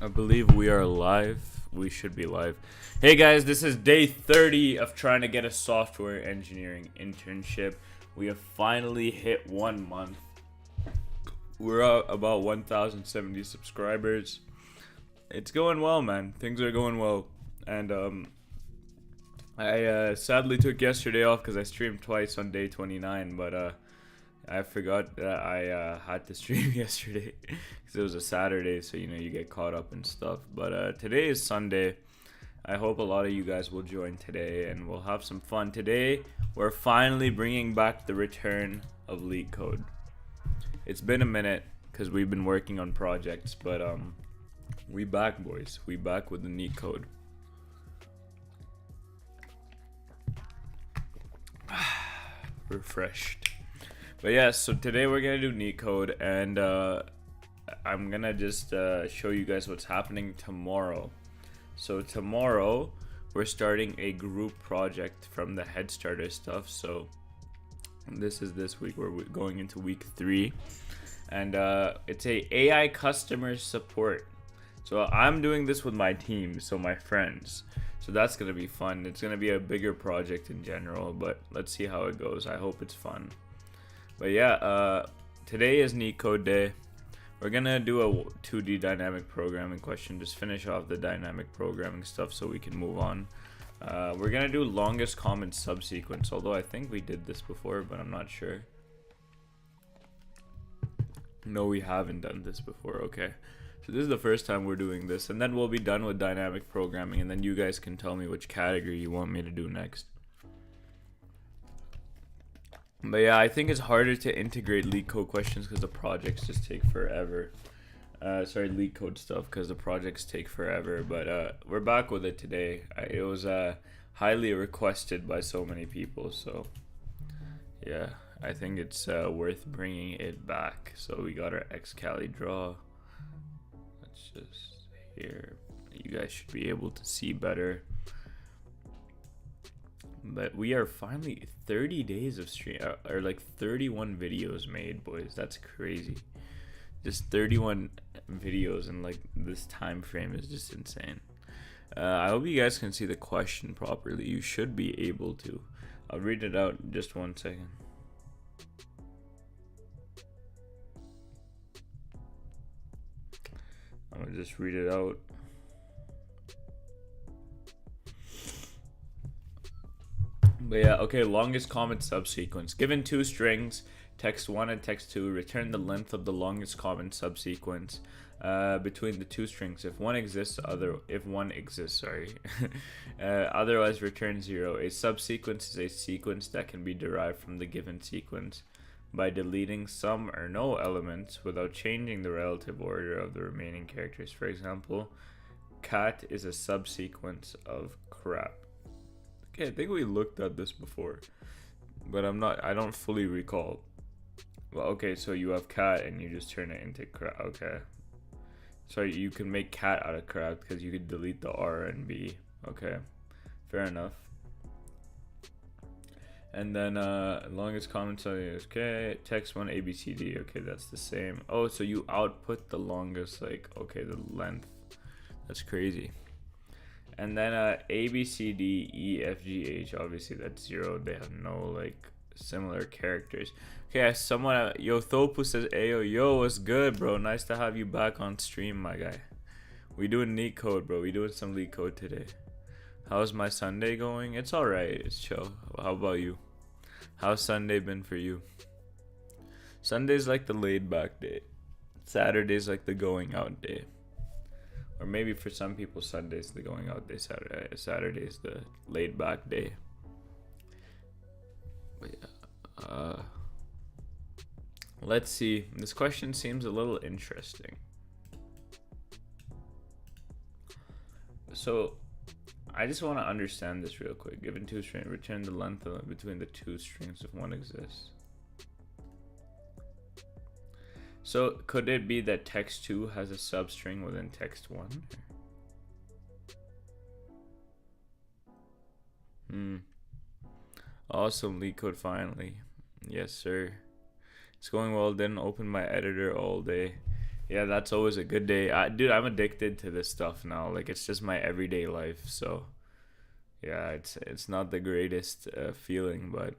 I believe we are live. We should be live. Hey guys, this is day 30 of trying to get a software engineering internship. We have finally hit 1 month. We're at about 1,070 subscribers. It's going well, man. Things are going well. And I sadly took yesterday off because I streamed twice on day 29, but I forgot that I had to stream yesterday because it was a Saturday, so you get caught up and stuff. But today is Sunday. I hope a lot of you guys will join today and we'll have some fun. Today, we're finally bringing back the return of Leet Code. It's been a minute because we've been working on projects, but we back, boys. We back with the Leet Code. Refreshed. But yeah, so today we're gonna do Leet Code, and I'm gonna just show you guys what's happening tomorrow. So tomorrow we're starting a group project from the Head Starter stuff. So this is this week. We're going into week 3, and it's a AI customer support. So I'm doing this with my team, so my friends. So that's gonna be fun. It's gonna be a bigger project in general, but let's see how it goes. I hope it's fun. But yeah, today is Leet Code day. We're gonna do a 2D dynamic programming question, just finish off the dynamic programming stuff so we can move on. We're gonna do longest common subsequence, although I think we did this before, but I'm not sure. No, we haven't done this before. Okay, so this is the first time we're doing this, and then we'll be done with dynamic programming, and then you guys can tell me which category you want me to do next. But yeah, I think it's harder to integrate Leet Code questions because the projects just take forever. Leet Code stuff because the projects take forever. But we're back with it today. It was highly requested by so many people. So yeah, I think it's worth bringing it back. So we got our XCali draw. Let's just here. You guys should be able to see better. But we are finally 30 days of stream, or like 31 videos made, boys. That's crazy. Just 31 videos in like this time frame is just insane. I hope you guys can see the question properly. You should be able to. I'll read it out in just 1 second. I'm gonna just read it out. But yeah, okay, longest common subsequence. Given 2 strings, text 1 and text 2, return the length of the longest common subsequence between the 2 strings. If one exists, otherwise return 0. A subsequence is a sequence that can be derived from the given sequence by deleting some or no elements without changing the relative order of the remaining characters. For example, cat is a subsequence of crap. Okay, I think we looked at this before, but I don't fully recall. Well, okay, so you have cat and you just turn it into crab. Okay. So you can make cat out of crab because you could delete the R and B. Okay, fair enough. And then longest common subsequence. Okay, text 1 ABCD. Okay, that's the same. Oh, so you output the longest, like, okay, the length. That's crazy. And then A, B, C, D, E, F, G, H. Obviously, that's 0. They have no, like, similar characters. Okay, someone, Yo Thopu says, Ayo, yo, what's good, bro? Nice to have you back on stream, my guy. We doing Leet Code, bro. We doing some Leet Code today. How's my Sunday going? It's alright. It's chill. How about you? How's Sunday been for you? Sunday's like the laid back day. Saturday's like the going out day. Or maybe for some people, Sunday's the going out day. Saturday's the laid back day. But yeah, let's see. This question seems a little interesting. So, I just want to understand this real quick. Given 2 strings, return the length between the 2 strings if one exists. So, could it be that text 2 has a substring within text 1? Awesome, Leet Code finally. Yes, sir. It's going well. Didn't open my editor all day. Yeah, that's always a good day. Dude, I'm addicted to this stuff now. Like it's just my everyday life. So yeah, it's not the greatest feeling, but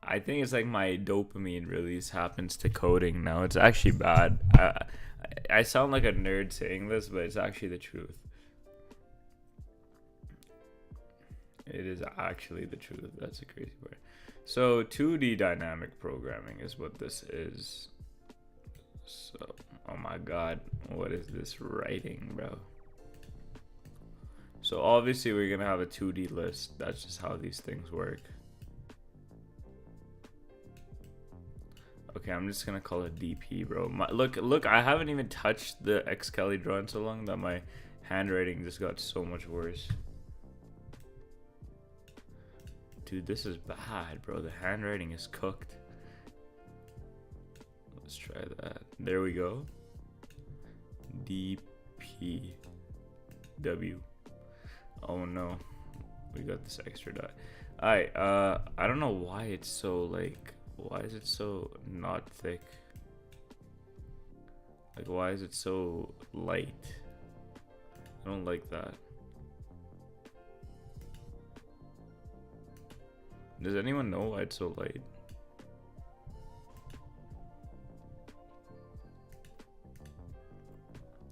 I think it's like my dopamine release happens to coding now. It's actually bad. I sound like a nerd saying this, but it's actually the truth. It is actually the truth. That's a crazy part. So 2D dynamic programming is what this is. So, oh my god, what is this writing, bro? So obviously we're gonna have a 2D list. That's just how these things work. Okay, I'm just gonna call it DP, bro. Look, I haven't even touched the Xcali draw in so long that my handwriting just got so much worse. Dude, this is bad, bro. The handwriting is cooked. Let's try that. There we go. DPW. Oh no, we got this extra dot. Alright, I don't know why it's so like. Why is it so not thick? Like, why is it so light? I don't like that. Does anyone know why it's so light?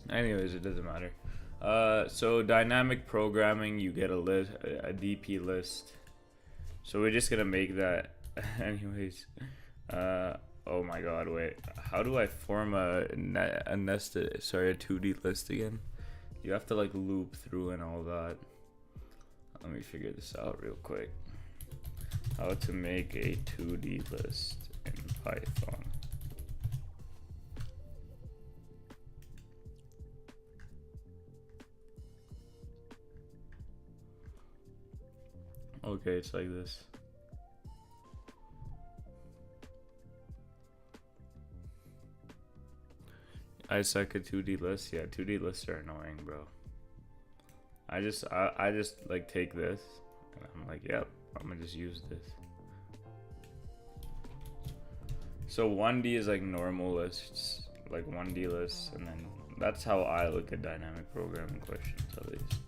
Anyways, it doesn't matter. So dynamic programming, you get a list, a DP list. So we're just gonna make that. Anyways, oh my god, wait, how do I form a 2D list again? You have to like loop through and all that. Let me figure this out real quick. How to make a 2D list in Python. Okay, it's like this. I suck at 2D lists. Yeah, 2D lists are annoying, bro. I just like take this and I'm like, yep, I'm gonna just use this. So 1D is like normal lists, like 1D lists, and then that's how I look at dynamic programming questions at least.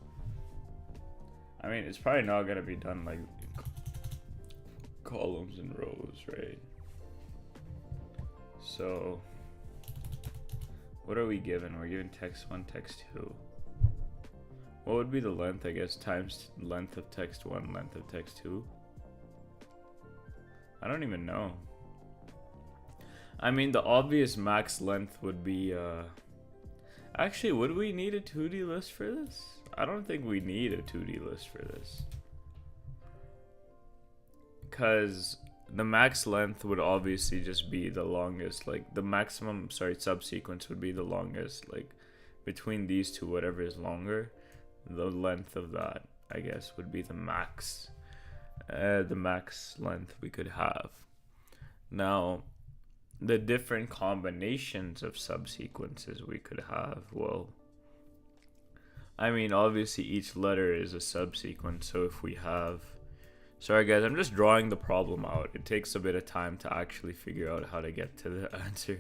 I mean, it's probably not gonna be done like columns and rows, right? So what are we given? We're given text 1, text 2. What would be the length, I guess, times length of text 1, length of text 2? I don't even know. I mean, the obvious max length would be, actually, would we need a 2D list for this? I don't think we need a 2D list for this. Because the max length would obviously just be the longest, like the maximum, subsequence would be the longest, like between these two, whatever is longer, the length of that, I guess, would be the max length we could have. Now, the different combinations of subsequences we could have, well, I mean, obviously each letter is a subsequence, so if we have, sorry guys, I'm just drawing the problem out. It takes a bit of time to actually figure out how to get to the answer.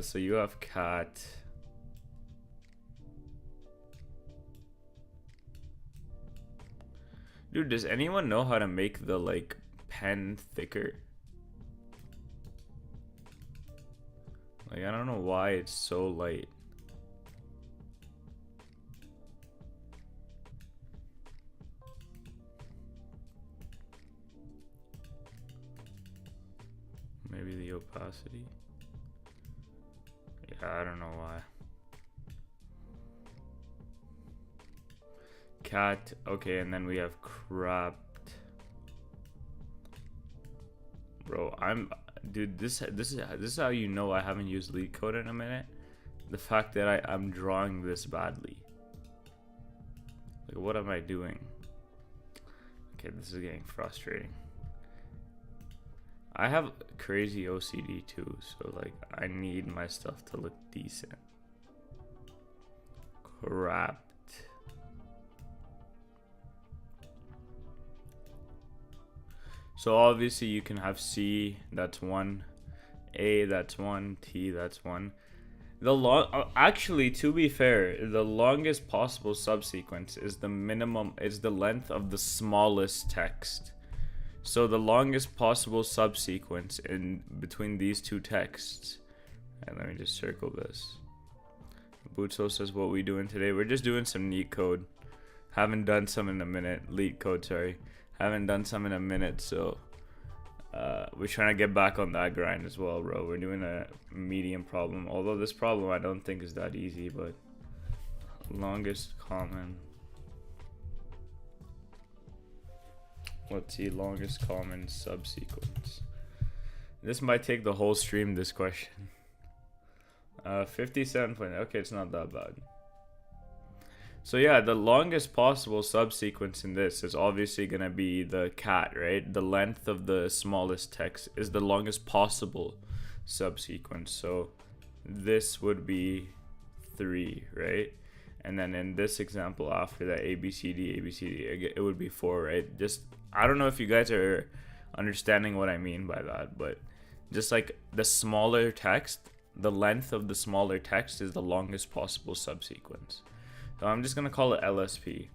So you have cat. Dude, does anyone know how to make the like pen thicker? Like, I don't know why it's so light. Maybe the opacity. Yeah, I don't know why. Cat, okay, and then we have cropped. Bro, dude, this is how you know I haven't used Leet Code in a minute. The fact that I'm drawing this badly. Like, what am I doing? Okay, this is getting frustrating. I have crazy OCD too, so like I need my stuff to look decent. Cropped. So obviously you can have C, that's 1, A, that's 1, T, that's 1. Actually, to be fair, the longest possible subsequence is the length of the smallest text. So the longest possible subsequence in between these two texts. And let me just circle this. Bootso says, what we doing today? We're just doing some Leet Code. Haven't done some in a minute. Leet Code, sorry. Haven't done some in a minute, so we're trying to get back on that grind as well, bro. We're doing a medium problem. Although this problem I don't think is that easy, but longest common. Let's see, longest common subsequence. This might take the whole stream, this question. 57 point. Okay, it's not that bad. So yeah, the longest possible subsequence in this is obviously gonna be the cat, right? The length of the smallest text is the longest possible subsequence. So this would be 3, right? And then in this example after that, ABCD, it would be 4, right? Just, I don't know if you guys are understanding what I mean by that, but just like the smaller text, the length of the smaller text is the longest possible subsequence. So I'm just gonna call it LSP.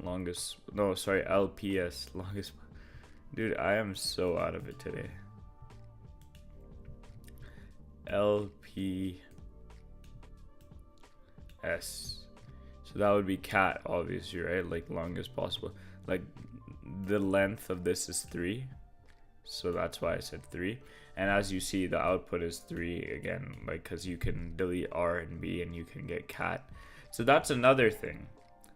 Longest, no, sorry, LPS, longest. Dude, I am so out of it today. LPS. So that would be cat, obviously, right? Like longest possible. Like the length of this is 3. So that's why I said 3. And as you see, the output is 3 again, like, because you can delete R and B and you can get cat. So that's another thing.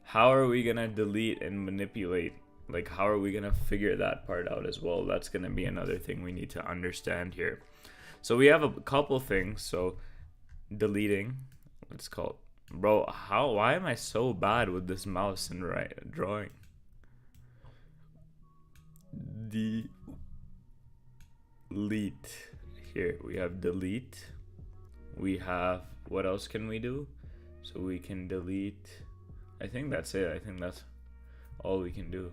How are we going to delete and manipulate? Like, how are we going to figure that part out as well? That's going to be another thing we need to understand here. So we have a couple things. So deleting, let's call it. Bro, why am I so bad with this mouse and drawing? Delete. Here we have delete. We have, what else can we do? So we can delete. I think that's it. I think that's all we can do.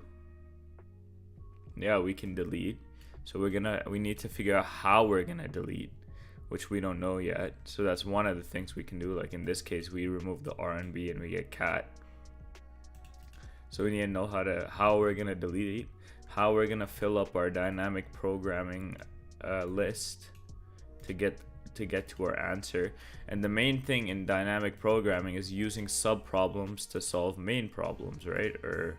Yeah, we can delete. So we need to figure out how we're gonna delete, which we don't know yet. So that's one of the things we can do. Like in this case, we remove the R and B and we get cat. So we need to know how we're gonna delete, how we're gonna fill up our dynamic programming list to get to our answer. And the main thing in dynamic programming is using sub problems to solve main problems, right? Or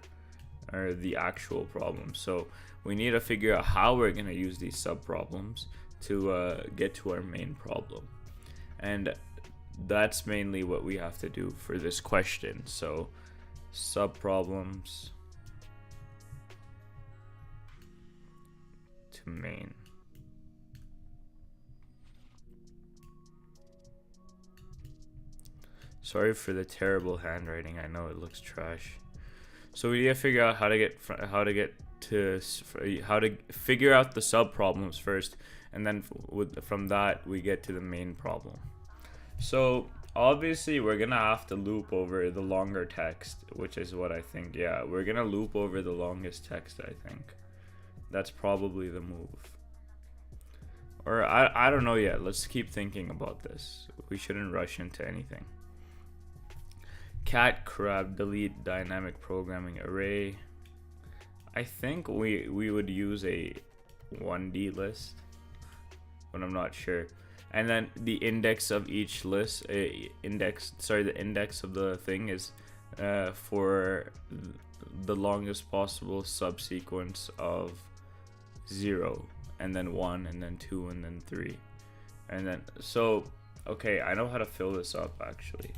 the actual problem. So we need to figure out how we're going to use these sub problems to get to our main problem. And that's mainly what we have to do for this question. So sub problems to main. Sorry for the terrible handwriting. I know it looks trash. So we need to figure out how to figure out the sub problems first, and then from that we get to the main problem. So obviously we're gonna have to loop over the longer text, which is what I think. Yeah, we're gonna loop over the longest text. I think that's probably the move. Or I don't know yet. Let's keep thinking about this. We shouldn't rush into anything. Cat, crab, delete, dynamic programming array. I think we would use a 1D list, but I'm not sure. And then the index of each list, the index of the thing is for the longest possible subsequence of 0, and then 1, and then 2, and then 3, and then so okay, I know how to fill this up actually.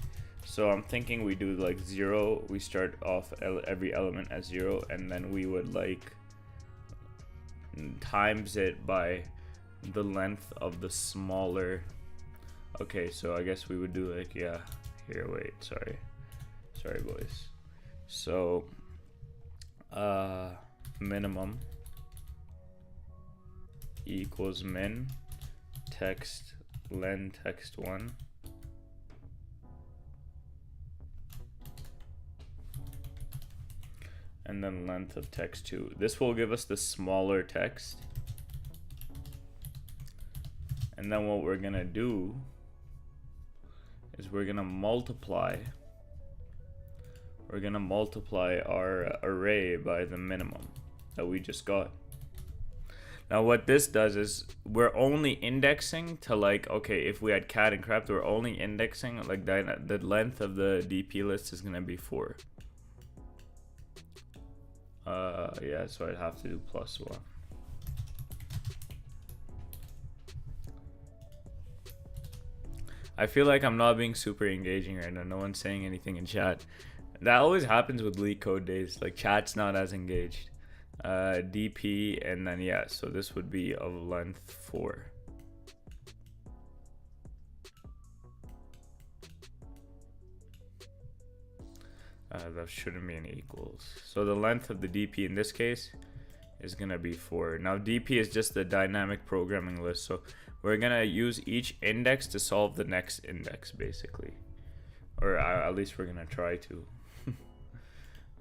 So I'm thinking we do like 0, we start off every element as 0, and then we would like times it by the length of the smaller. Okay, so I guess we would do like, yeah, here, wait, sorry boys. So minimum equals min text len text 1 and then length of text 2. This will give us the smaller text. And then what we're gonna do is we're gonna multiply our array by the minimum that we just got. Now what this does is we're only indexing to, like, okay, if we had cat and crap, we're only indexing like the length of the DP list is gonna be 4. Yeah, so I'd have to do +1. I feel like I'm not being super engaging right now. No one's saying anything in chat. That always happens with Leet Code days. Like, chat's not as engaged. DP, and then yeah, so this would be of length 4. That shouldn't be any equals. So the length of the DP in this case is gonna be 4. Now DP is just the dynamic programming list, so we're gonna use each index to solve the next index, basically, or at least we're gonna try to.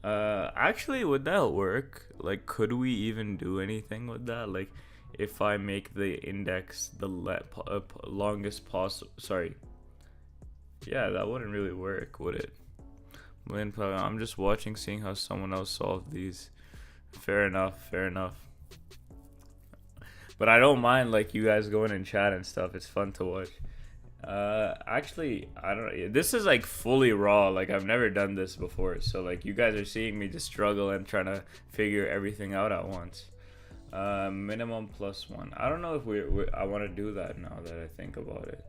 Actually, would that work? Like, could we even do anything with that? Like, if I make the index the longest possible, sorry, yeah, that wouldn't really work, would it? I'm just watching, seeing how someone else solved these. Fair enough, fair enough. But I don't mind, like, you guys going in chat and stuff. It's fun to watch. Actually, I don't. This is like fully raw. Like, I've never done this before. So like, you guys are seeing me just struggle and trying to figure everything out at once. Minimum +1. I don't know if I want to do that now that I think about it.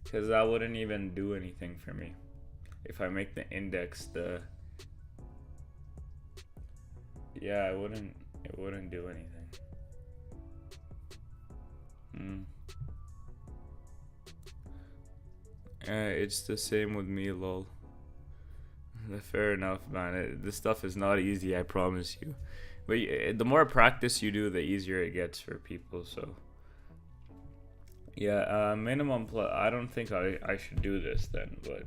Because that wouldn't even do anything for me if I make the index the. Yeah, it wouldn't do anything. It's the same with me, lol. Fair enough, man. This stuff is not easy, I promise you. But the more practice you do, the easier it gets for people, so. Yeah, minimum I don't think I should do this then, but.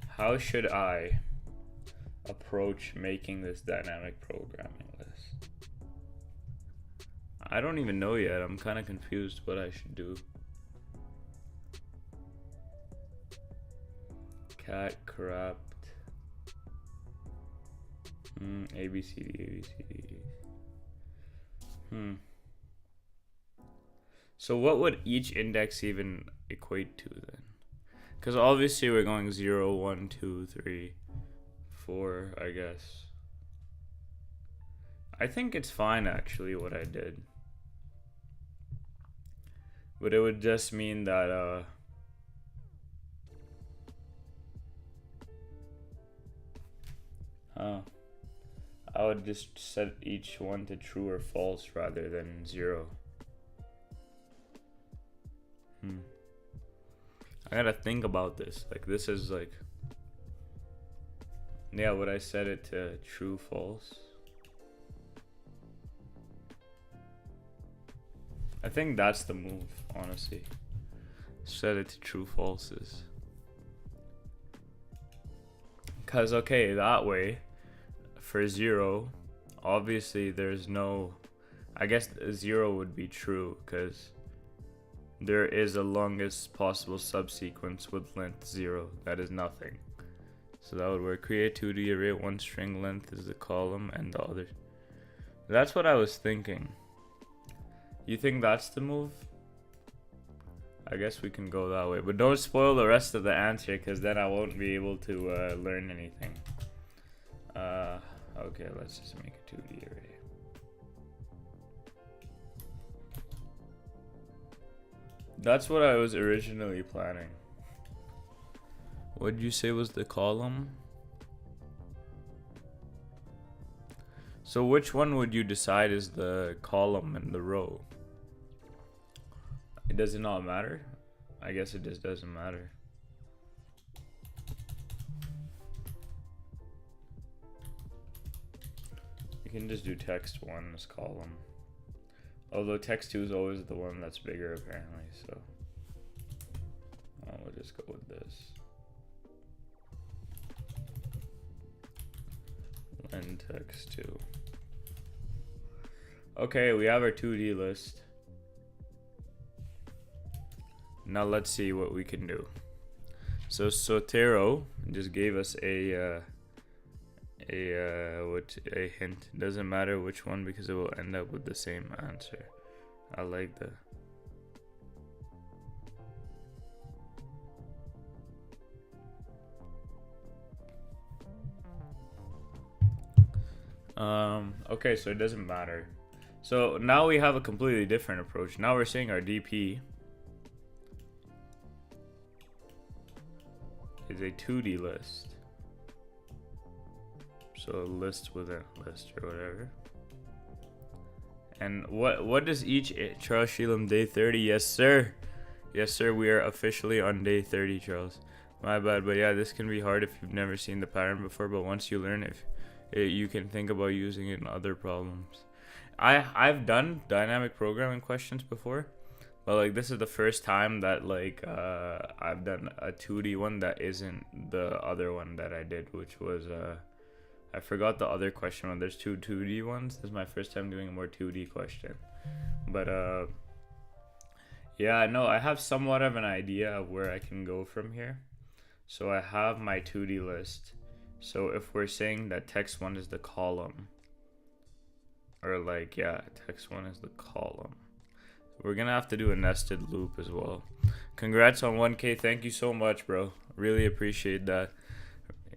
How should I approach making this dynamic programming list? I don't even know yet. I'm kind of confused what I should do. Cat corrupt. ABCD. So what would each index even equate to then? Because obviously we're going 0, 1, 2, 3, 4, I guess. I think it's fine actually what I did. But it would just mean that I would just set each one to true or false rather than 0. I gotta think about this. Like, this is like, yeah, would I set it to true, false? I think that's the move, honestly. Set it to true, falses. Cause okay, that way, for 0, obviously there's no, I guess 0 would be true, cause there is a longest possible subsequence with length 0. That is nothing. So that would work. Create 2D array, one string length is the column and the other. That's what I was thinking. You think that's the move? I guess we can go that way. But don't spoil the rest of the answer, because then I won't be able to learn anything. Okay, let's just make a 2D array. That's what I was originally planning. What did you say was the column? So which one would you decide is the column and the row? Does it not matter? I guess it just doesn't matter. You can just do text 1 as column. Although text 2 is always the one that's bigger apparently, so we'll just go with this. and text 2. Okay, we have our 2D list. Now let's see what we can do. So Sotero just gave us a hint. Doesn't matter which one because it will end up with the same answer. I like that. Okay, so it doesn't matter. So now we have a completely different approach. Now we're saying our DP is a 2D list. So a list within a list or whatever. And what does each Charles Sheelam day 30? Yes sir. Yes sir, we are officially on day 30, Charles. My bad, but yeah, this can be hard if you've never seen the pattern before, but once you learn it, you can think about using it in other problems. I've done dynamic programming questions before, but like this is the first time that like I've done a 2D one that isn't the other one that I did, which was I forgot the other question one. There's two 2D ones. This is my first time doing a more 2D question, but yeah, no, I have somewhat of an idea of where I can go from here. So I have my 2D list. So if we're saying that text 1 is the column, or like, yeah, text 1 is the column, we're gonna have to do a nested loop as well. Congrats on 1K. Thank you so much, bro. Really appreciate that.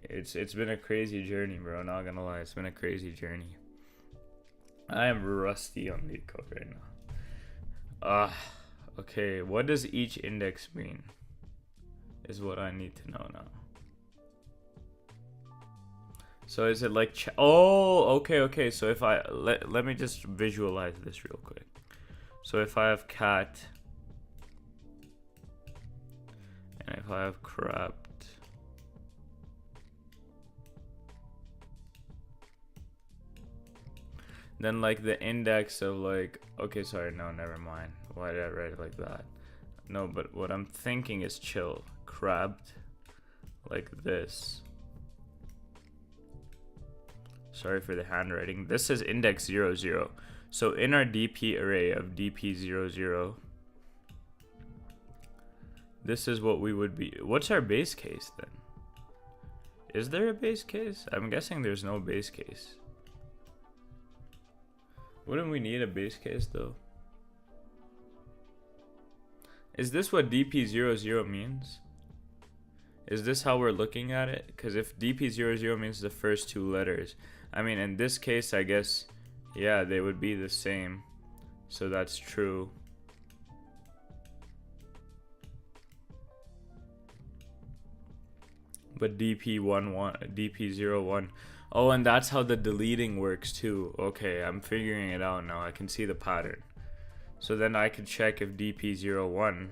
It's been a crazy journey, bro. Not gonna lie, it's been a crazy journey. I am rusty on Leet Code right now. Okay, what does each index mean? Is what I need to know now. So is it like okay, so if I let me just visualize this real quick. So if I have cat and if I have crapped, then like the index of like, okay, sorry, no, never mind. Why did I write it like that? No, but what I'm thinking is chill. Crabbed like this. Sorry for the handwriting. This is index 0, 0. So in our DP array of DP 0, 0, this is what we would be. What's our base case then? Is there a base case? I'm guessing there's no base case. Wouldn't we need a base case though? Is this what DP 0, 0 means? Is this how we're looking at it? Because if DP 0, 0 means the first two letters, I mean, in this case, I guess, yeah, they would be the same. So that's true. But DP 0, 1. Oh, and that's how the deleting works too. Okay, I'm figuring it out now. I can see the pattern. So then I could check if DP 0, 1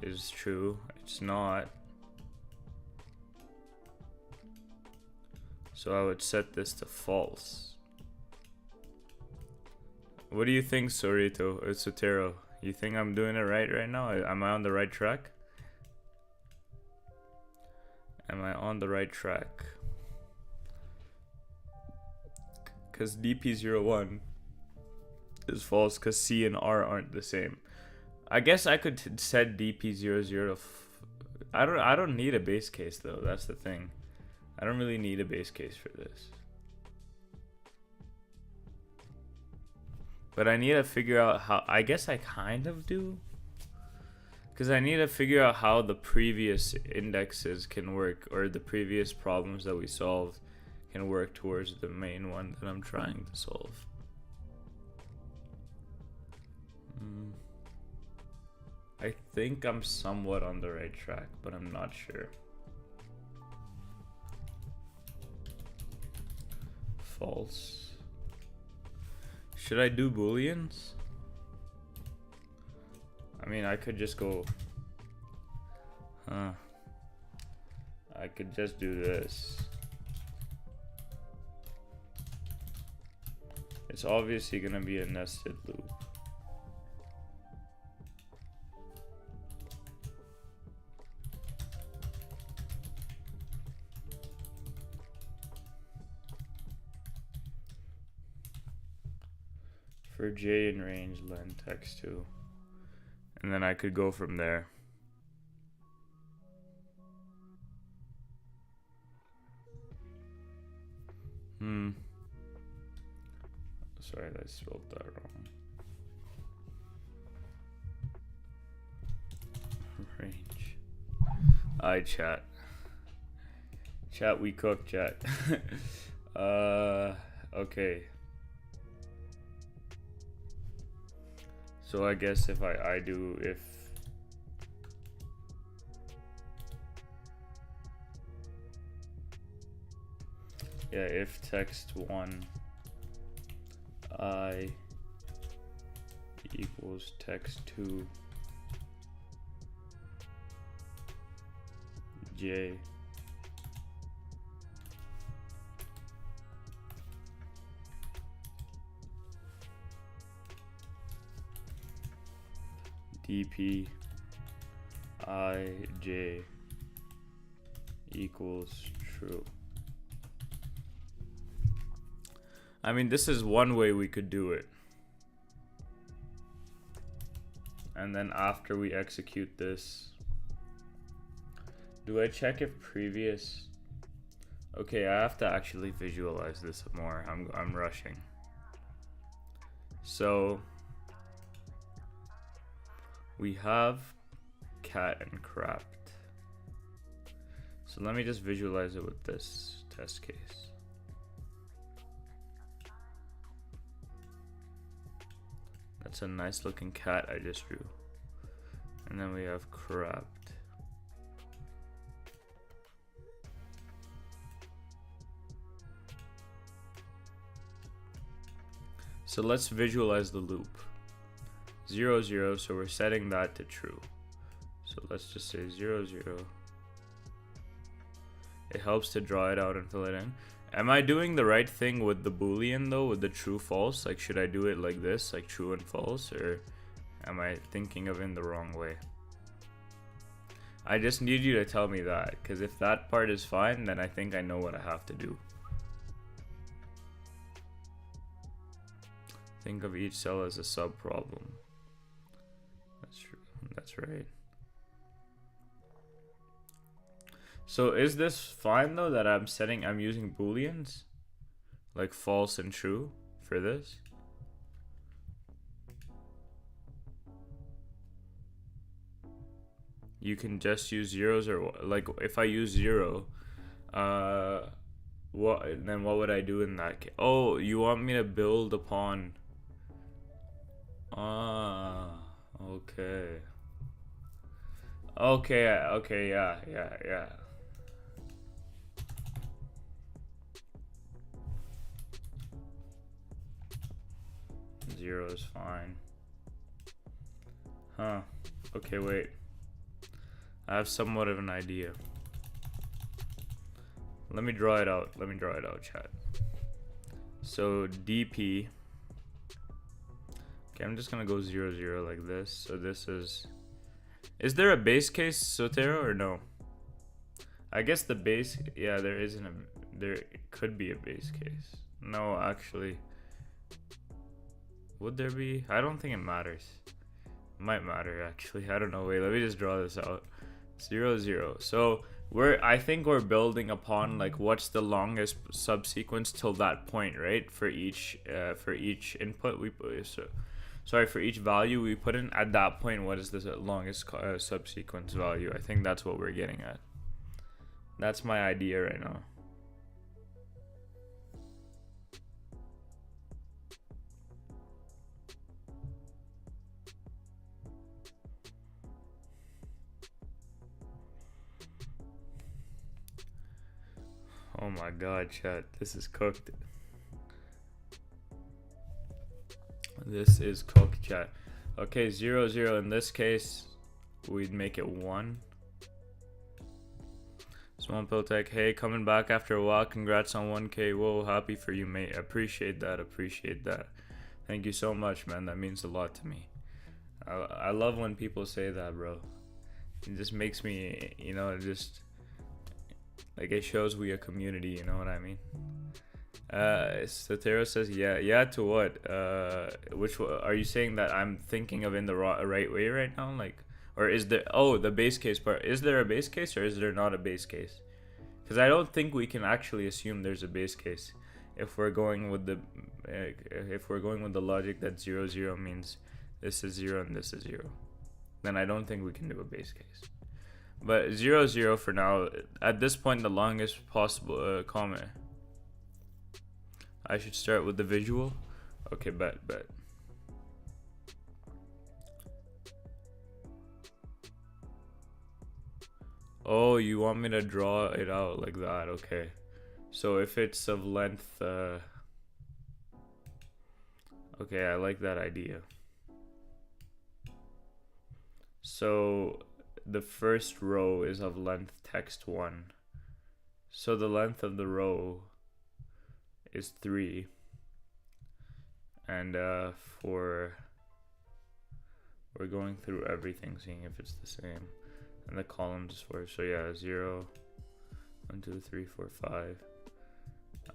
is true. It's not. So I would set this to false. What do you think, Sotero? You think I'm doing it right now? Am I on the right track? Am I on the right track? Because DP01 is false because C and R aren't the same. I guess I could set DP00. I don't need a base case though. That's the thing. I don't really need a base case for this. But I need to figure out how. I guess I kind of do. Because I need to figure out how the previous indexes can work, or the previous problems that we solved can work towards the main one that I'm trying to solve. I think I'm somewhat on the right track, but I'm not sure. False. Should I do booleans? I mean, I could just go, I could just do this. It's obviously gonna be a nested loop. for j in range len text 2, and then I could go from there. Sorry, I spelled that wrong. Range. Alright, chat. Chat, we cook, chat. Okay. So I guess if I do if if text 1 I equals text 2 j dp I j equals true. I mean, this is one way we could do it. And then after we execute this, do I check if previous? Okay, I have to actually visualize this more. I'm rushing. So we have cat and crapped. So let me just visualize it with this test case. That's a nice looking cat I just drew. And then we have crapped. So let's visualize the loop. 0, 0, so we're setting that to true. So let's just say 0, 0. It helps to draw it out and fill it in. Am I doing the right thing with the boolean though, with the true false? Like, should I do it like this, like true and false, or am I thinking of it in the wrong way? I just need you to tell me that, because if that part is fine, then I think I know what I have to do. Think of each cell as a sub problem. That's true. That's right. So is this fine though that I'm using booleans like false and true for this? You can just use zeros, or like if I use 0, what would I do in that case? Oh, you want me to build upon? Okay. Okay, yeah. 0 is fine. Huh. Okay, wait. I have somewhat of an idea. Let me draw it out. Chat. So DP. Okay, I'm just gonna go 0, 0 like this. So this is there a base case, Sotero, or no? I guess the base, yeah, there could be a base case. No, actually. Would there be? I don't think it matters. It might matter actually. I don't know. Wait, let me just draw this out. 0, 0. So I think we're building upon like what's the longest subsequence till that point, right? For each input we put. Sorry, for each value we put in at that point, what is the longest subsequence value? I think that's what we're getting at. That's my idea right now. Oh my god, chat, this is cooked. This is cooked, chat. Okay, 0, 0. In this case, we'd make it 1. Small Pill Tech, hey, coming back after a while. Congrats on 1K. Whoa, happy for you, mate. Appreciate that. Thank you so much, man. That means a lot to me. I love when people say that, bro. It just makes me, it shows we a community, you know what I mean? Sotero says yeah. Yeah to what? Which are you saying that I'm thinking of in the right way right now? Like, or is there? Oh, the base case part. Is there a base case or is there not a base case? Because I don't think we can actually assume there's a base case if we're going with the logic that 0 0 means this is 0 and this is 0. Then I don't think we can do a base case. But 0 0 for now. At this point, the longest possible comment. I should start with the visual. Okay, bet. Oh, you want me to draw it out like that? Okay. So if it's of length, okay, I like that idea. So the first row is of length text 1. So the length of the row is 3. And we're going through everything, seeing if it's the same. And the columns is 4. So yeah, 0, 1, 2, 3, 4, 5.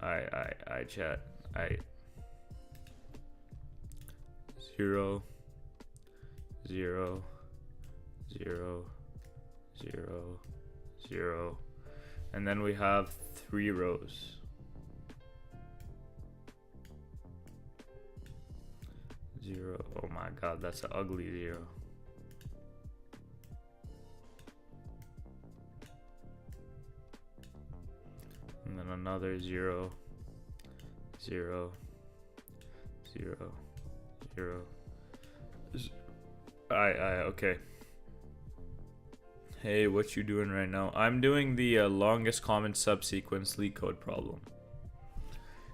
I chat. 0, 0, 0, 0, 0. And then we have 3 rows. 0. Oh my god, that's an ugly 0. And then another 0, 0, 0, 0. Okay. Hey, what you doing right now? I'm doing the longest common subsequence Leet Code problem.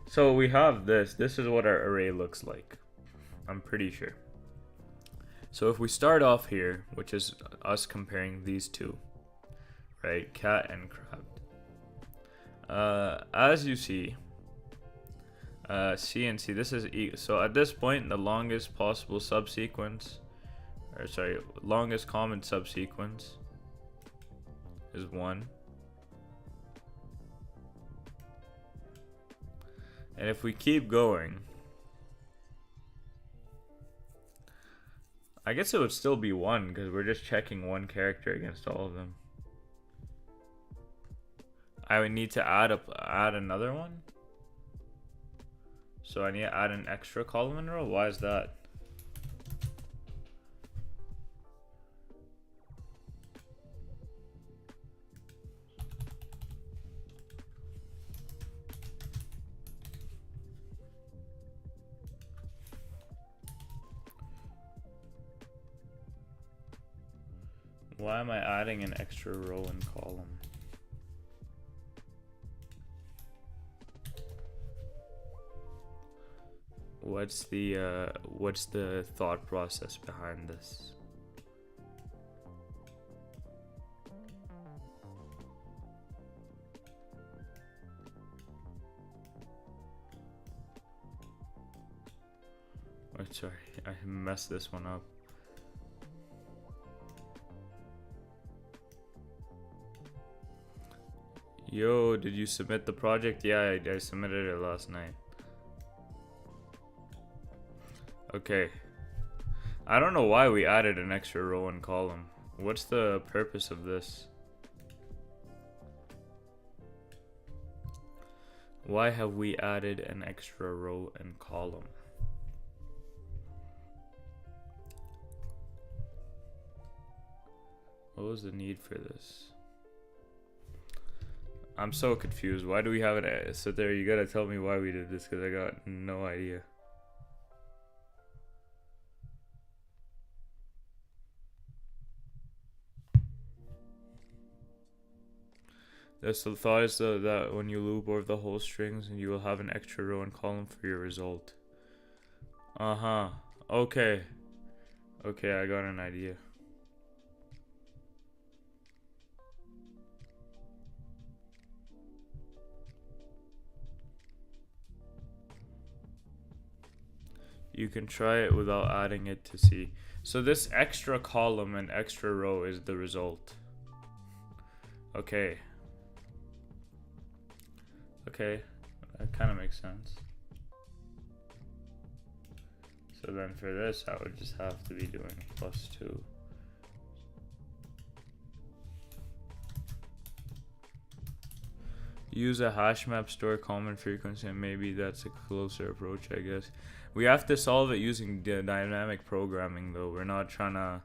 So we have this. This is what our array looks like. I'm pretty sure. So if we start off here, which is us comparing these two, right? Cat and crab. As you see, C and C, this is so at this point, the longest possible subsequence, or sorry, longest common subsequence is 1. And if we keep going, I guess it would still be 1 because we're just checking one character against all of them. I would need to add another one. So I need to add an extra column and row. Why is that? Why am I adding an extra row and column? What's the thought process behind this? Oh, sorry, I messed this one up. Yo, did you submit the project? Yeah, I submitted it last night. Okay. I don't know why we added an extra row and column. What's the purpose of this? Why have we added an extra row and column? What was the need for this? I'm so confused. Why do we have it? So there, you gotta tell me why we did this, because I got no idea. The thought is that when you loop over the whole strings, and you will have an extra row and column for your result. Okay. Okay, I got an idea. You can try it without adding it to see. So this extra column and extra row is the result. Okay. Okay. kind of makes sense. So then for this, I would just have to be doing +2. Use a hash map, store common frequency, and maybe that's a closer approach, I guess. We have to solve it using dynamic programming, though. We're not trying to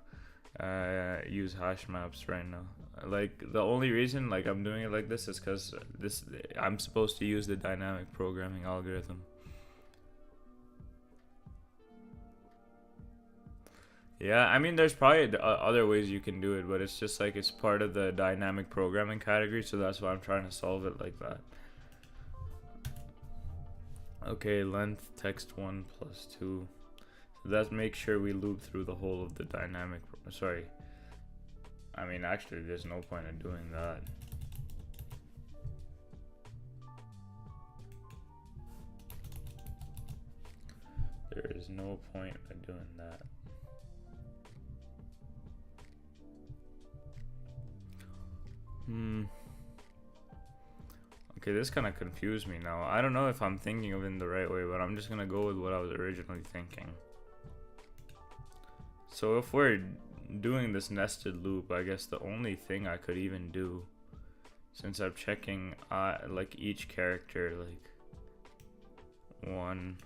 use hash maps right now. Like, the only reason like I'm doing it like this is because I'm supposed to use the dynamic programming algorithm. Yeah, I mean, there's probably other ways you can do it, but it's just like it's part of the dynamic programming category, so that's why I'm trying to solve it like that. Okay, length text 1 + 2. So let's make sure we loop through the whole of the dynamic. Sorry. I mean, actually, there's no point in doing that. There is no point in doing that. Okay, this kind of confused me now. I don't know if I'm thinking of it in the right way, but I'm just gonna go with what I was originally thinking. So if we're doing this nested loop, I guess the only thing I could even do, since I'm checking like each character, like 1.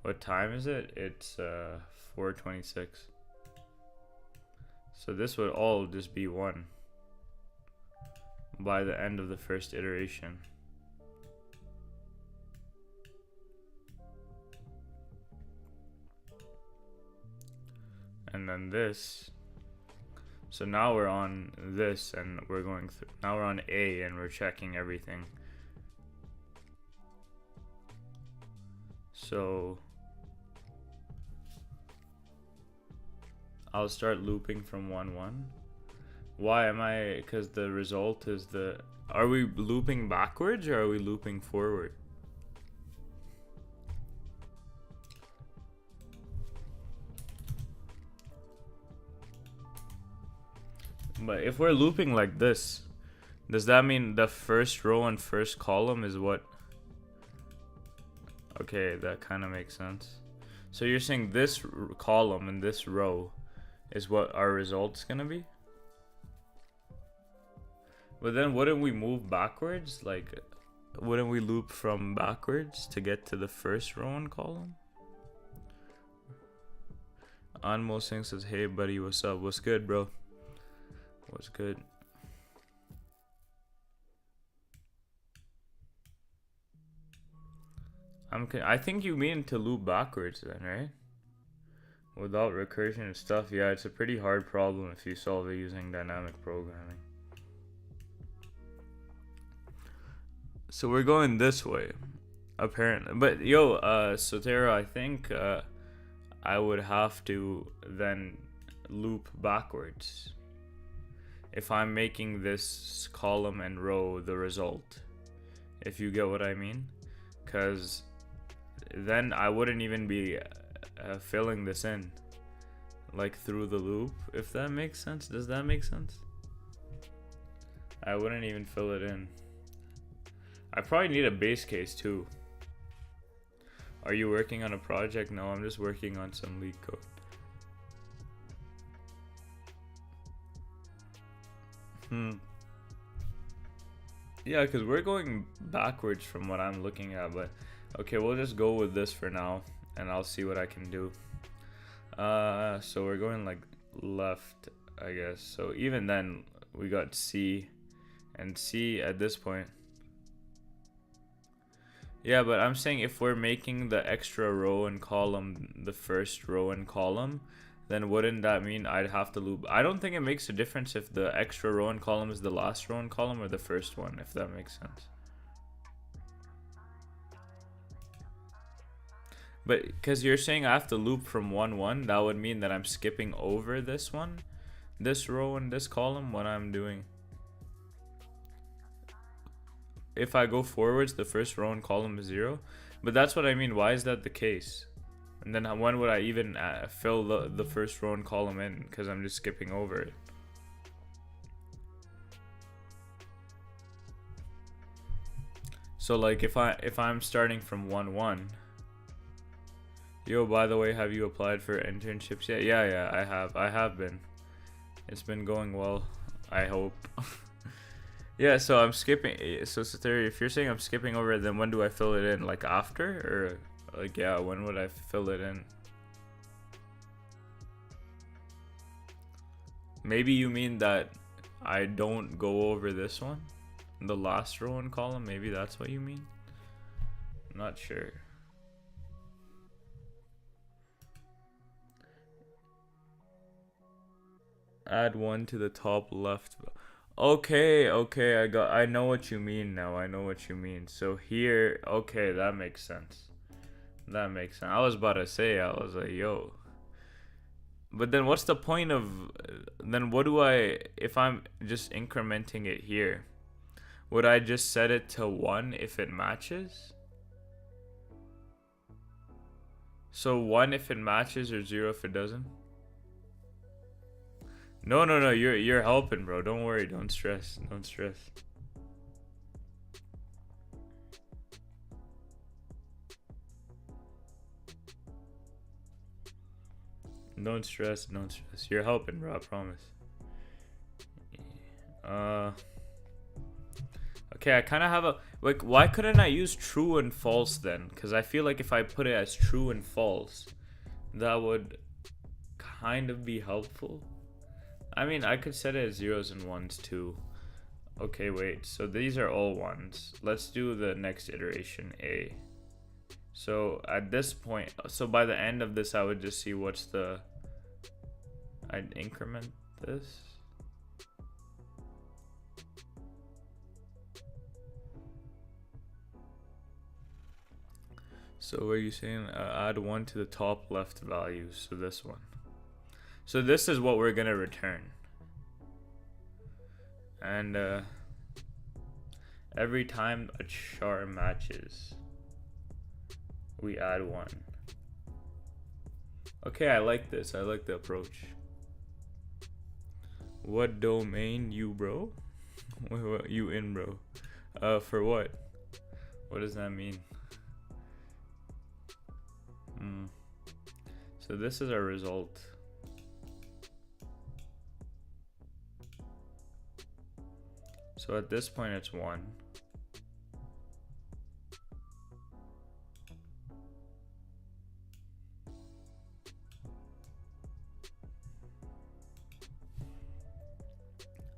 What time is it? It's 4:26. So this would all just be 1 by the end of the first iteration. And then this. So now we're on this and we're going through. Now we're on A and we're checking everything. So I'll start looping from 1-1. Why am I? Because the result is the. Are we looping backwards or are we looping forward? But if we're looping like this, does that mean the first row and first column is what? Okay, that kind of makes sense. So you're saying this column and this row is what our result's gonna be? But then wouldn't we move backwards? Like, wouldn't we loop from backwards to get to the first row and column? Anmo Singh says, hey buddy, what's up? What's good, bro? What's good? I think you mean to loop backwards then, right? Without recursion and stuff. Yeah, it's a pretty hard problem if you solve it using dynamic programming. So we're going this way, apparently. But yo, Sotero, I think I would have to then loop backwards if I'm making this column and row the result, if you get what I mean. Because then I wouldn't even be filling this in like through the loop, if that makes sense. Does that make sense? I wouldn't even fill it in. I probably need a base case too. Are you working on a project? No, I'm just working on some Leet Code. Yeah, because we're going backwards from what I'm looking at, but okay, we'll just go with this for now and I'll see what I can do. So we're going like left, I guess. So even then we got C, and C at this point. Yeah, but I'm saying if we're making the extra row and column the first row and column, then wouldn't that mean I'd have to loop? I don't think it makes a difference if the extra row and column is the last row and column or the first one, if that makes sense. But because you're saying I have to loop from 1-1, that would mean that I'm skipping over this one, this row and this column, what I'm doing. If I go forwards, the first row and column is 0. But that's what I mean. Why is that the case? And then when would I even fill the first row and column in? Because I'm just skipping over it. So like if I'm starting from 1-1. Yo, by the way, have you applied for internships yet? Yeah, I have been. It's been going well, I hope. Yeah, so I'm skipping. So Sateri, if you're saying I'm skipping over it, then when do I fill it in? Like after, or like, yeah, when would I fill it in? Maybe you mean that I don't go over this one, the last row and column. Maybe that's what you mean. I'm not sure. Add one to the top left. Okay, I know what you mean now. I know what you mean. So here, okay, that makes sense. That makes sense. I was about to say, I was like, yo. But then what's the point of, then what do I, if I'm just incrementing it here, would I just set it to 1 if it matches? So 1 if it matches or 0 if it doesn't? No, you're helping, bro. Don't worry, don't stress. Don't stress. Don't stress, don't stress. You're helping, bro, I promise. Okay, I kind of have a, like, why couldn't I use true and false then? Because I feel like if I put it as true and false, that would kind of be helpful. I mean, I could set it as 0s and 1s too. Okay, wait, so these are all 1s. Let's do the next iteration, A. So at this point, so by the end of this, I would just see what's the, I'd increment this. So what are you saying? Add 1 to the top left value, so this one. So this is what we're gonna return. And every time a char matches, we add 1. Okay, I like this. I like the approach. What domain you, bro? What you in, bro? For what? What does that mean? So this is our result. So at this point it's 1.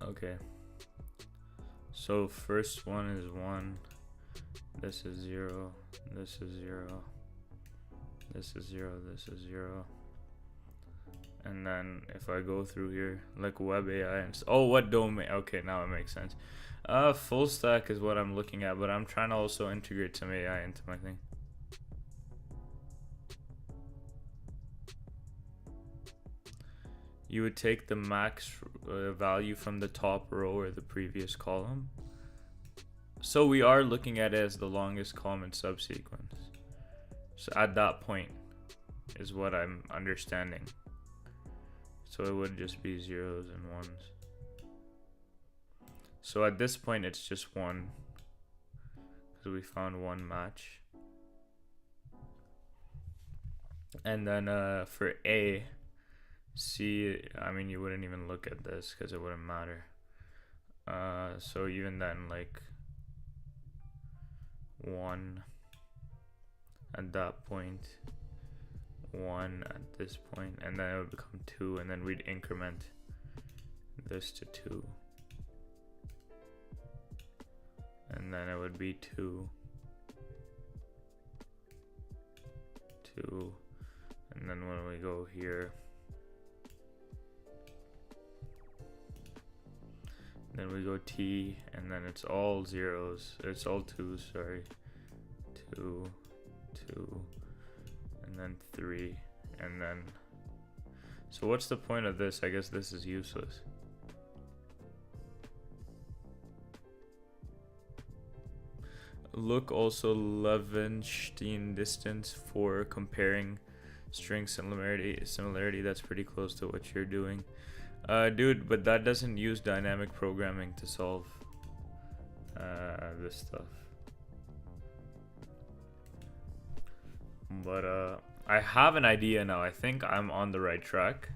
Okay. So first one is 1. This is 0. This is 0. This is 0. This is 0. And then if I go through here, like web AI and oh, what domain? Okay, now it makes sense. Full stack is what I'm looking at, but I'm trying to also integrate some AI into my thing. You would take the max value from the top row or the previous column. So we are looking at it as the longest common subsequence. So at that point is what I'm understanding. So it would just be 0s and 1s. So at this point it's just 1, because we found 1 match. And then for A, C, I mean, you wouldn't even look at this because it wouldn't matter. So even then, like 1 at that point, 1 at this point, and then it would become 2, and then we'd increment this to 2, and then it would be 2, 2, and then when we go here, then we go T, and then it's all 0s, it's all 2s, sorry, 2, 2, and then 3, and then, so what's the point of this? I guess this is useless. Look also Levenstein distance for comparing string similarity. That's pretty close to what you're doing. Dude, but that doesn't use dynamic programming to solve this stuff. But I have an idea now. I think I'm on the right track.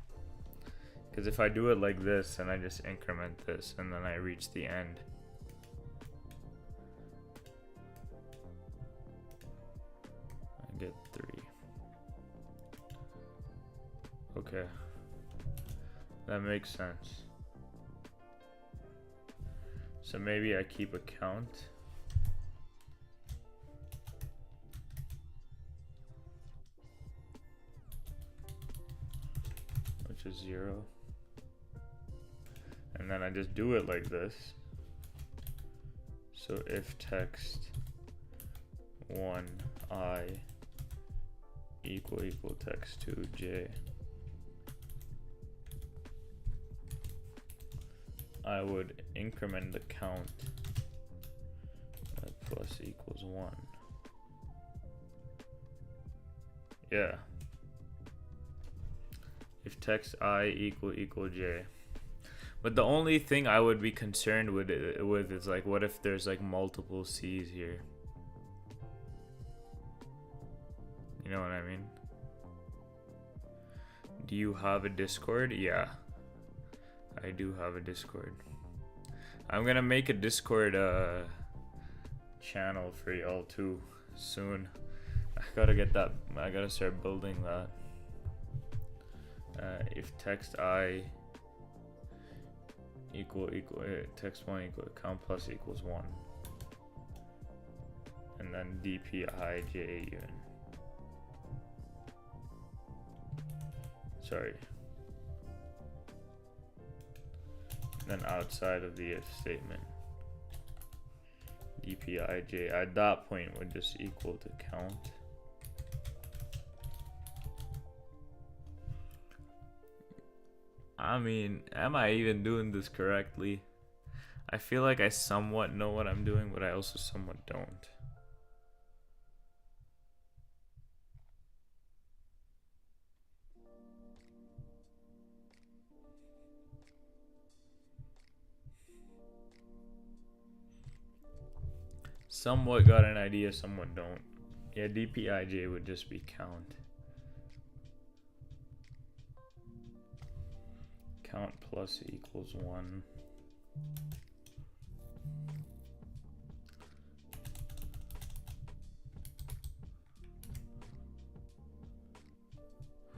Because if I do it like this and I just increment this and then I reach the end. I get 3. Okay. That makes sense. So maybe I keep a count. Which is 0. And then I just do it like this. So if text 1 I equal text 2 j, I would increment the count plus equals 1. Yeah. If text I equal j. But the only thing I would be concerned with is like, what if there's like multiple C's here? You know what I mean? Do you have a Discord? Yeah. I do have a Discord. I'm gonna make a Discord channel for y'all too soon. I gotta get that. I gotta start building that. If text I equal text 1 equal count plus equals 1, and then dpij un. Sorry. Then outside of the if statement, dpij at that point would just equal to count. I mean, am I even doing this correctly? I feel like I somewhat know what I'm doing, but I also somewhat don't. Somewhat got an idea, somewhat don't. Yeah, dpij would just be count. Count plus equals 1.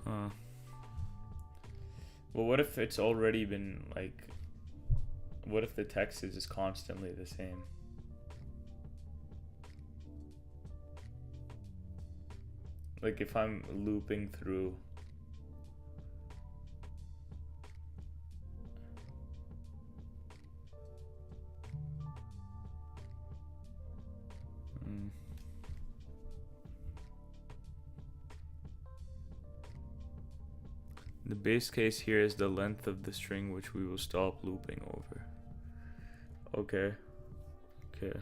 Huh. Well, what if it's already been like, what if the text is just constantly the same? Like if I'm looping through. The base case here is the length of the string which we will stop looping over. Okay. Okay.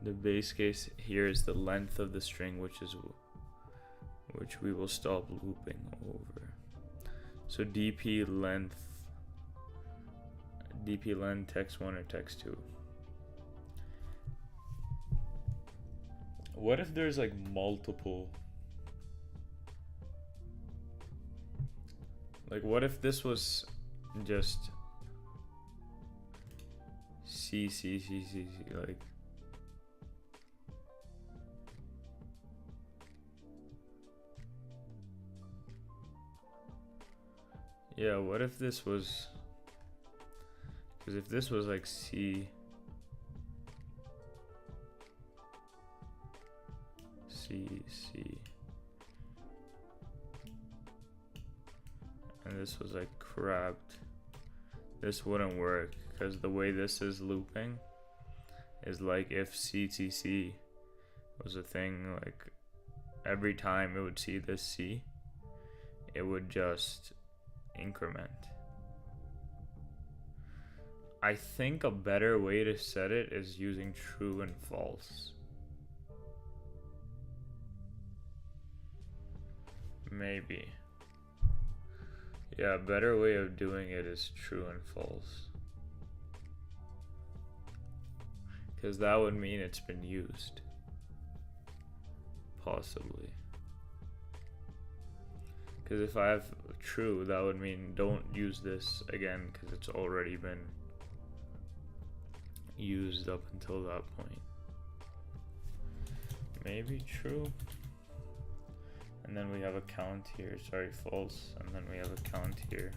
The base case here is the length of the string which we will stop looping over. So dp length text 1 or text 2. What if there's like multiple? Like what if this was just C like yeah, what if this was, because if this was like C and this was like crabbed, this wouldn't work, because the way this is looping is like if CTC was a thing, like every time it would see this C, it would just increment. I think a better way to set it is using true and false. Maybe. Yeah, a better way of doing it is true and false. Because that would mean it's been used. possibly. Because if I have true, that would mean don't use this again because it's already been used up until that point. Maybe true. And then we have a count here, sorry, false. And then we have a count here.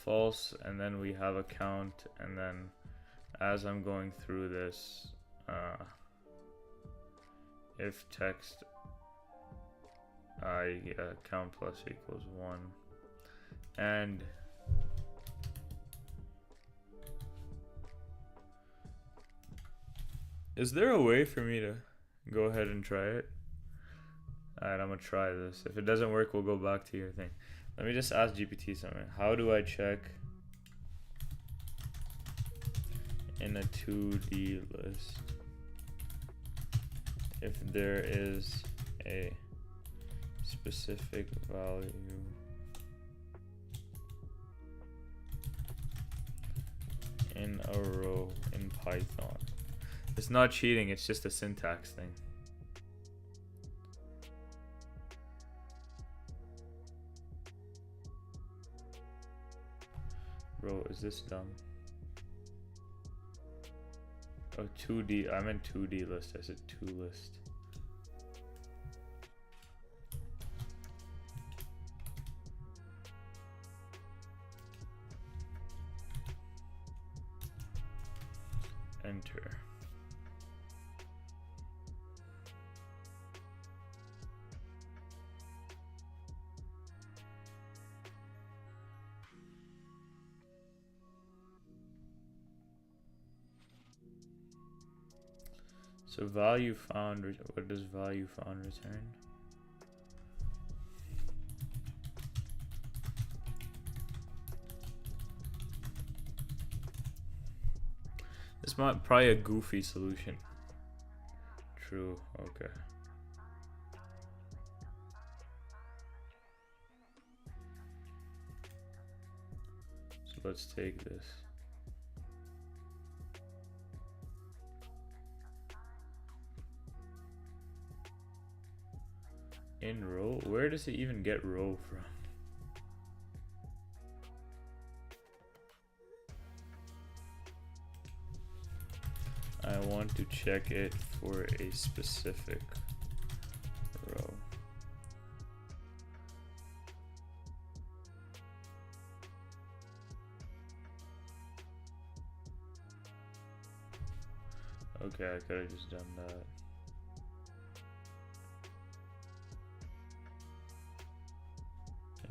False, and then we have a count, and then as I'm going through this, if text I count plus equals 1, and is there a way for me to go ahead and try it? Alright, I'm gonna try this. If it doesn't work, we'll go back to your thing. Let me just ask GPT something. How do I check in a 2D list if there is a specific value in a row in Python? It's not cheating, it's just a syntax thing. Bro, is this dumb? Oh, 2D. I meant 2D list. I said 2 list. Enter. So value found, what does value found return? This might probably a goofy solution. True, okay. So let's take this. In row? Where does it even get row from? I want to check it for a specific row. Okay, I could have just done that.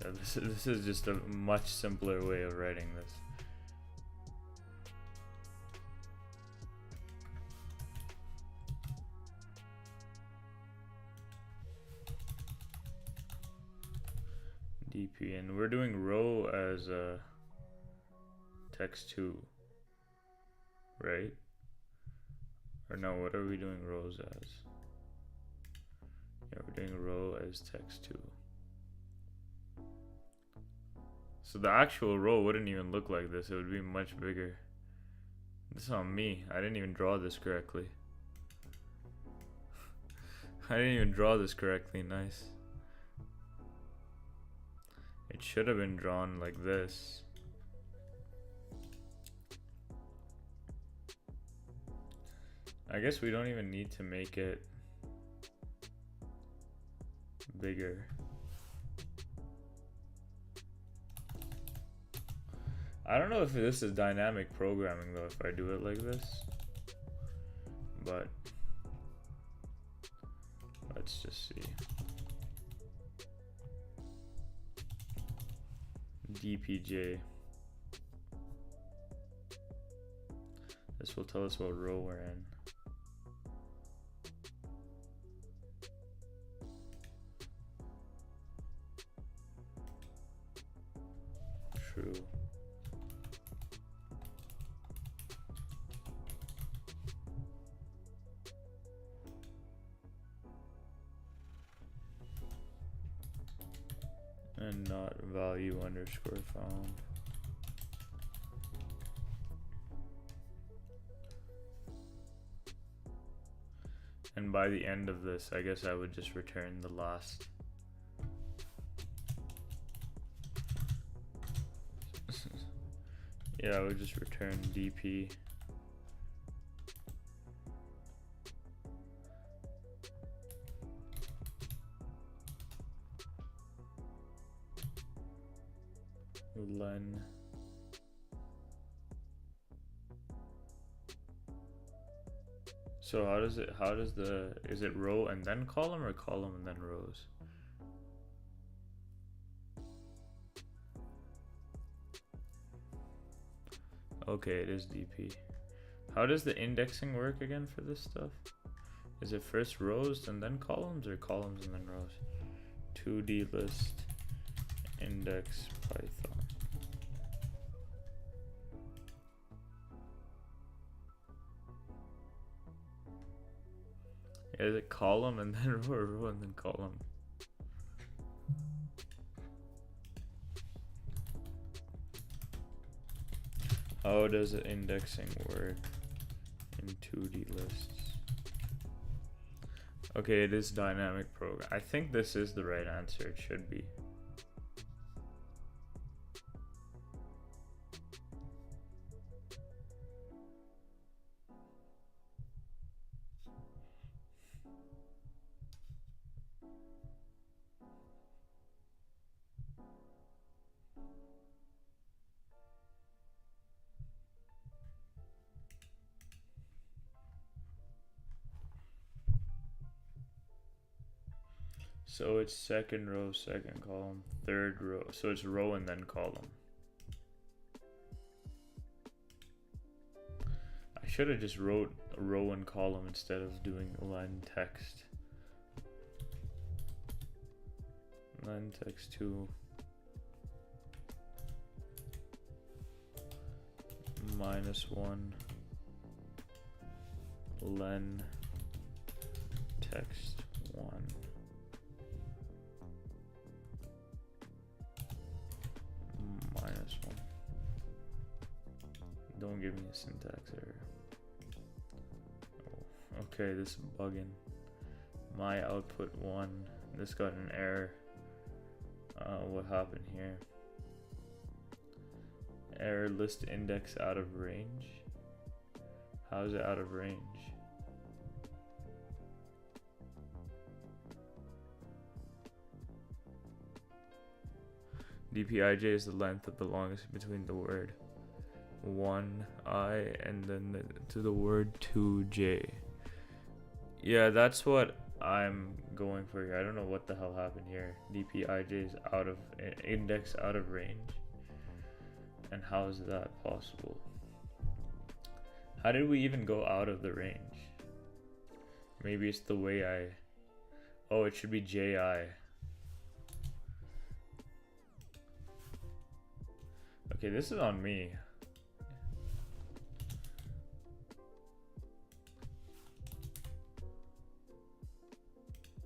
Yeah, this is just a much simpler way of writing this. DP, and we're doing row as a text 2, right? Or no, what are we doing rows as? Yeah, we're doing row as text 2. So the actual row wouldn't even look like this. It would be much bigger. This is on me. I didn't even draw this correctly. I didn't even draw this correctly. Nice. It should have been drawn like this. I guess we don't even need to make it bigger. I don't know if this is dynamic programming though, if I do it like this, but let's just see. DPJ. This will tell us what row we're in. True. And not value underscore found. And by the end of this, I guess I would just return the last. Yeah, I would just return DP. Len. So is it row and then column or column and then rows? Okay, it is DP. How does the indexing work again for this stuff? Is it first rows and then columns, or columns and then rows? 2D list index Python. Is it column and then row and then column? How does the indexing work in 2D lists? Okay, it is dynamic program. I think this is the right answer. It should be. So it's second row, second column, third row. So it's row and then column. I should have just wrote a row and column instead of doing line text. Line text 2 -1 len text 1. -1. Don't give me a syntax error. Oh, okay, this is bugging. My output 1. This got an error. What happened here? Error list index out of range. How is it out of range? DPIJ is the length that belongs between the word 1I and then to the word 2J. Yeah, that's what I'm going for here. I don't know what the hell happened here. DPIJ is out of index out of range. And how is that possible? How did we even go out of the range? Maybe it's the way I... Oh, it should be JI. Okay, this is on me.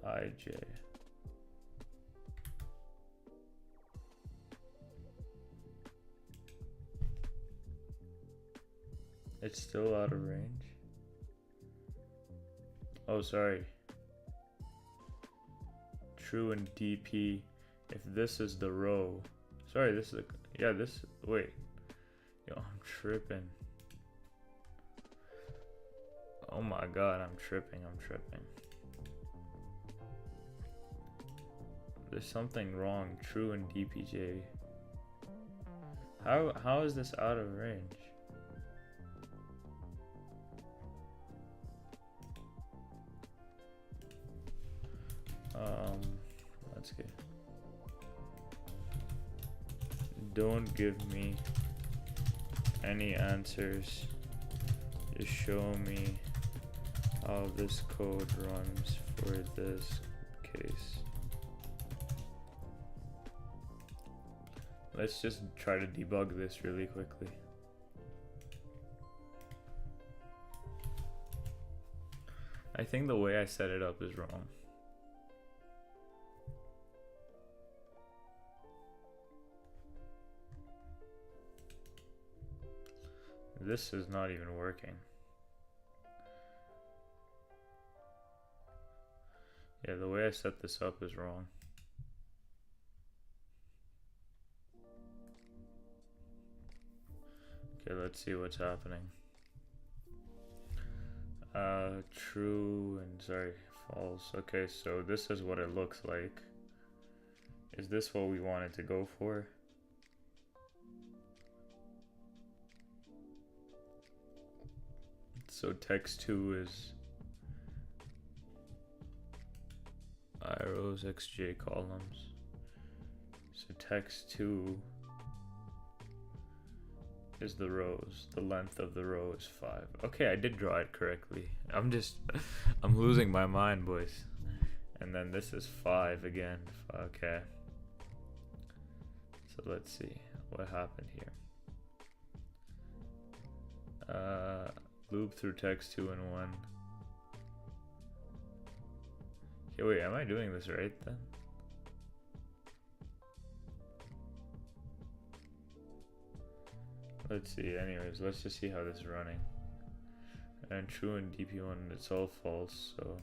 IJ. It's still out of range. Oh, sorry. True and DP. If this is the row. Sorry, this is yeah, this, wait. Yo, I'm tripping. Oh my god, I'm tripping. There's something wrong. True and DPJ. How is this out of range? Let's get. Don't give me any answers. Just show me how this code runs for this case. Let's just try to debug this really quickly. I think the way I set it up is wrong. This is not even working. Yeah, the way I set this up is wrong. Okay, let's see what's happening. True and sorry, false. Okay, so this is what it looks like. Is this what we wanted to go for? So text 2 is I rows xj columns. So text 2 is the rows. The length of the row is 5. Okay, I did draw it correctly. I'm losing my mind, boys. And then this is 5 again. Okay. So let's see what happened here. Loop through text 2 and 1. Okay, wait, am I doing this right then? Let's see, anyways, let's just see how this is running. And true and DP1, it's all false, so.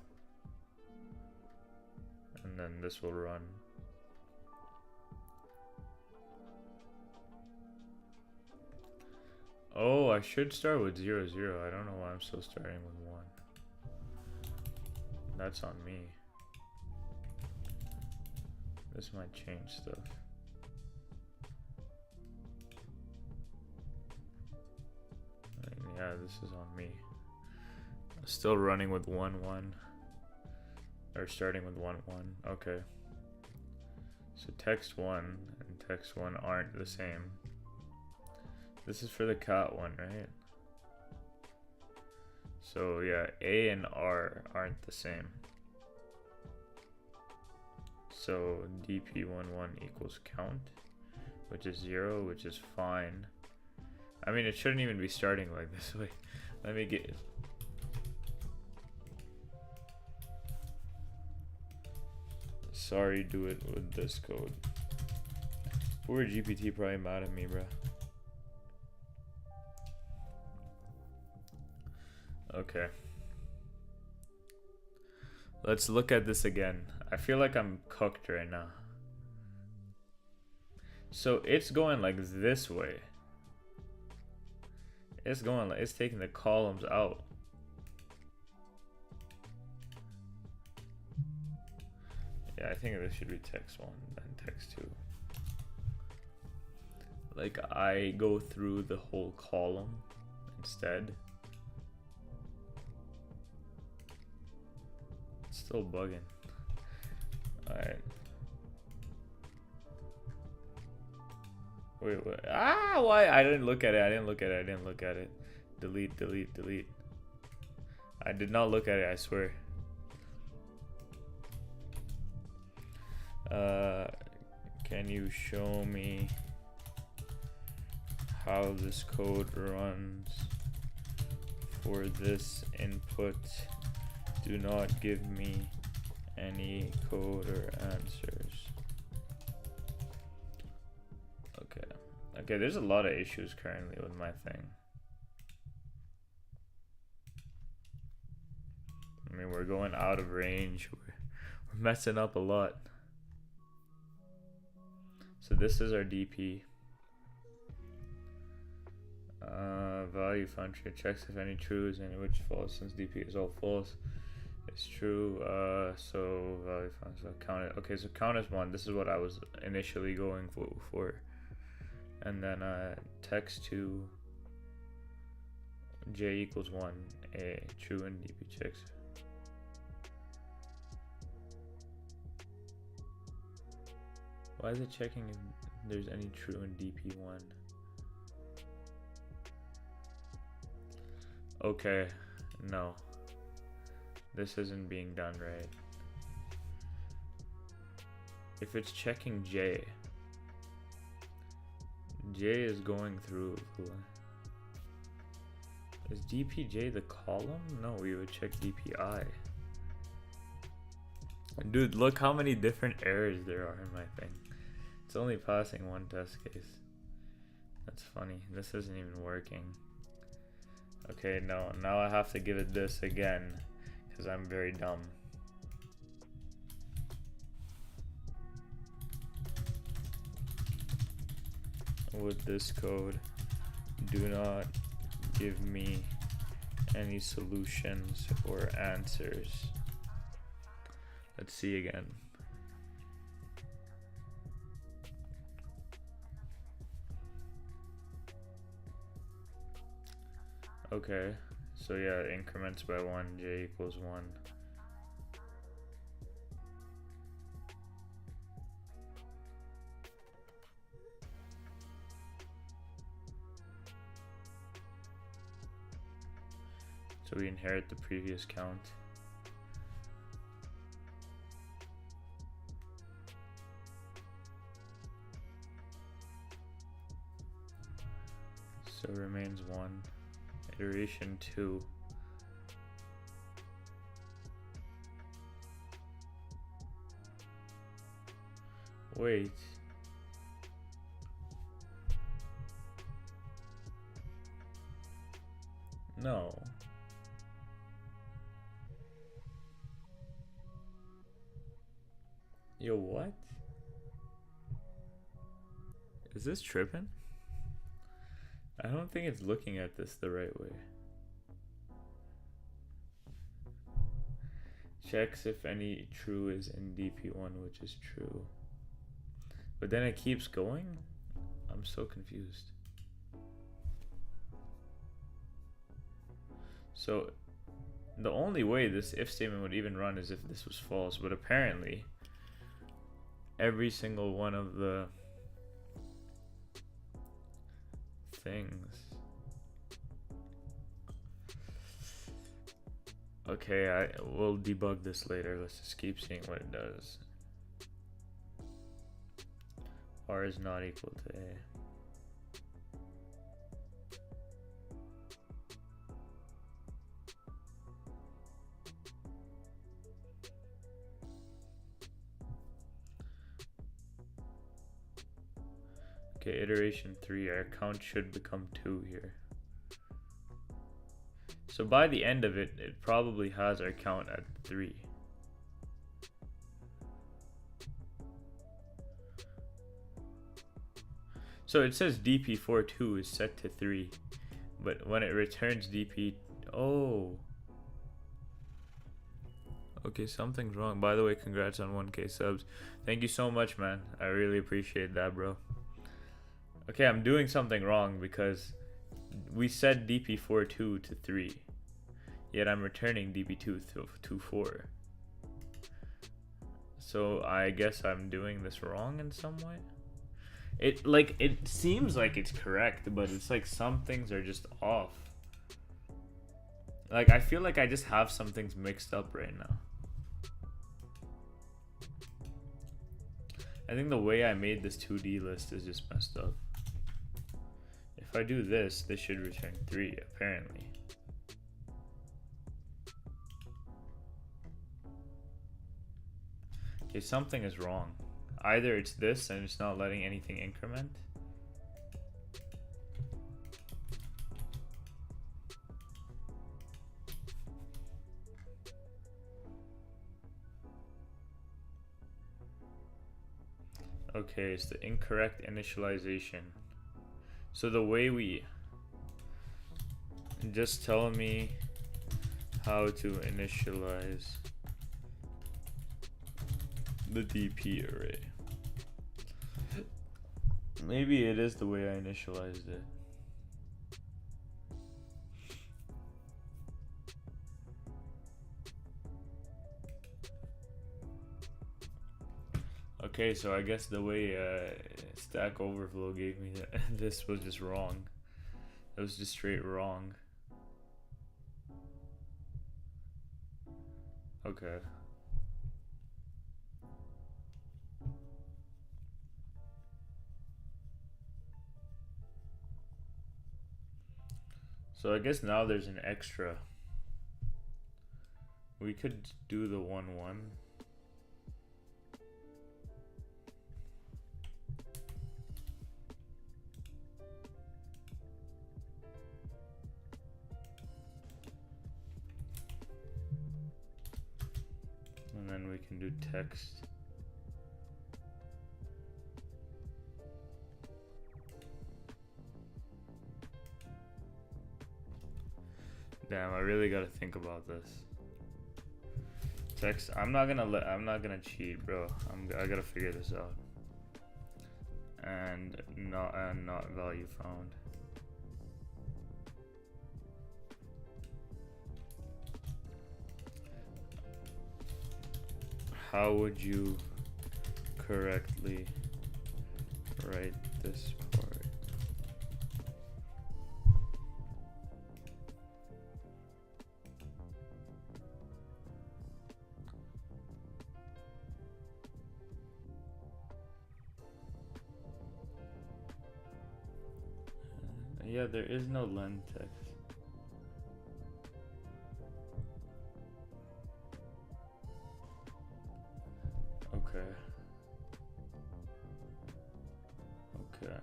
And then this will run. Oh, I should start with 0, 0. I don't know why I'm still starting with 1. That's on me. This might change stuff. Yeah, this is on me. Still running with 1, 1. Or starting with 1, 1. Okay. So text 1 and text 1 aren't the same. This is for the cat one, right? So yeah, A and R aren't the same. So dp11 equals count, which is 0, which is fine. I mean, it shouldn't even be starting like this. Wait, let me get. Sorry, do it with this code. Poor GPT probably mad at me, bruh. Okay. Let's look at this again. I feel like I'm cooked right now. So it's going like this way. It's going like, it's taking the columns out. Yeah, I think this should be text 1 and text 2. Like I go through the whole column instead. It's still bugging. Alright. Wait, what? Ah, why? I didn't look at it. I didn't look at it. I didn't look at it. Delete, delete, delete. I did not look at it, I swear. Can you show me how this code runs for this input? Do not give me any code or answers. Okay. Okay, there's a lot of issues currently with my thing. I mean, we're going out of range. We're messing up a lot. So this is our DP. Value function checks if any true is any which false, since DP is all false. It's true. So value function, so count it. Okay, so count as 1. This is what I was initially going for. And then text 2 j equals 1 a true and DP checks. Why is it checking if there's any true in DP1? Okay, no. This isn't being done right. If it's checking J is going through. Is DPJ the column? No, we would check DPI. Dude, look how many different errors there are in my thing. It's only passing 1 test case. That's funny. This isn't even working. Okay, no. Now I have to give it this again because I'm very dumb. with this code. Do not give me any solutions or answers. Let's see again. Okay, so yeah, increments by 1, j equals 1. So we inherit the previous count. So remains 1. Iteration 2. Wait. No. Yo, what? Is this tripping? I don't think it's looking at this the right way. Checks if any true is in DP1, which is true. But then it keeps going? I'm so confused. So the only way this if statement would even run is if this was false, but apparently every single one of the things. Okay, we'll debug this later. Let's just keep seeing what it does. R is not equal to A. Okay, iteration 3, our count should become 2 here. So by the end of it, it probably has our count at 3. So it says DP42 is set to 3, but when it returns DP, oh. Okay, something's wrong. By the way, congrats on 1K subs. Thank you so much, man. I really appreciate that, bro. Okay, I'm doing something wrong because we set DP42 to 3, yet I'm returning DP2 to 4. So I guess I'm doing this wrong in some way. It seems like it's correct, but it's like some things are just off. Like I feel like I just have some things mixed up right now. I think the way I made this 2D list is just messed up. If I do this, this should return 3, apparently. Okay, something is wrong. Either it's this and it's not letting anything increment. Okay, it's the incorrect initialization. So the way we just tell me how to initialize the DP array. Maybe it is the way I initialized it. Okay, so I guess the way Stack Overflow gave me this was just wrong. It was just straight wrong. Okay. So I guess now there's an extra. We could do the 1-1. And then we can do text. Damn, I really gotta think about this. Text. I'm not gonna cheat, bro. I gotta figure this out. And not value found. How would you correctly write this part? Yeah, there is no len text. Okay. Okay.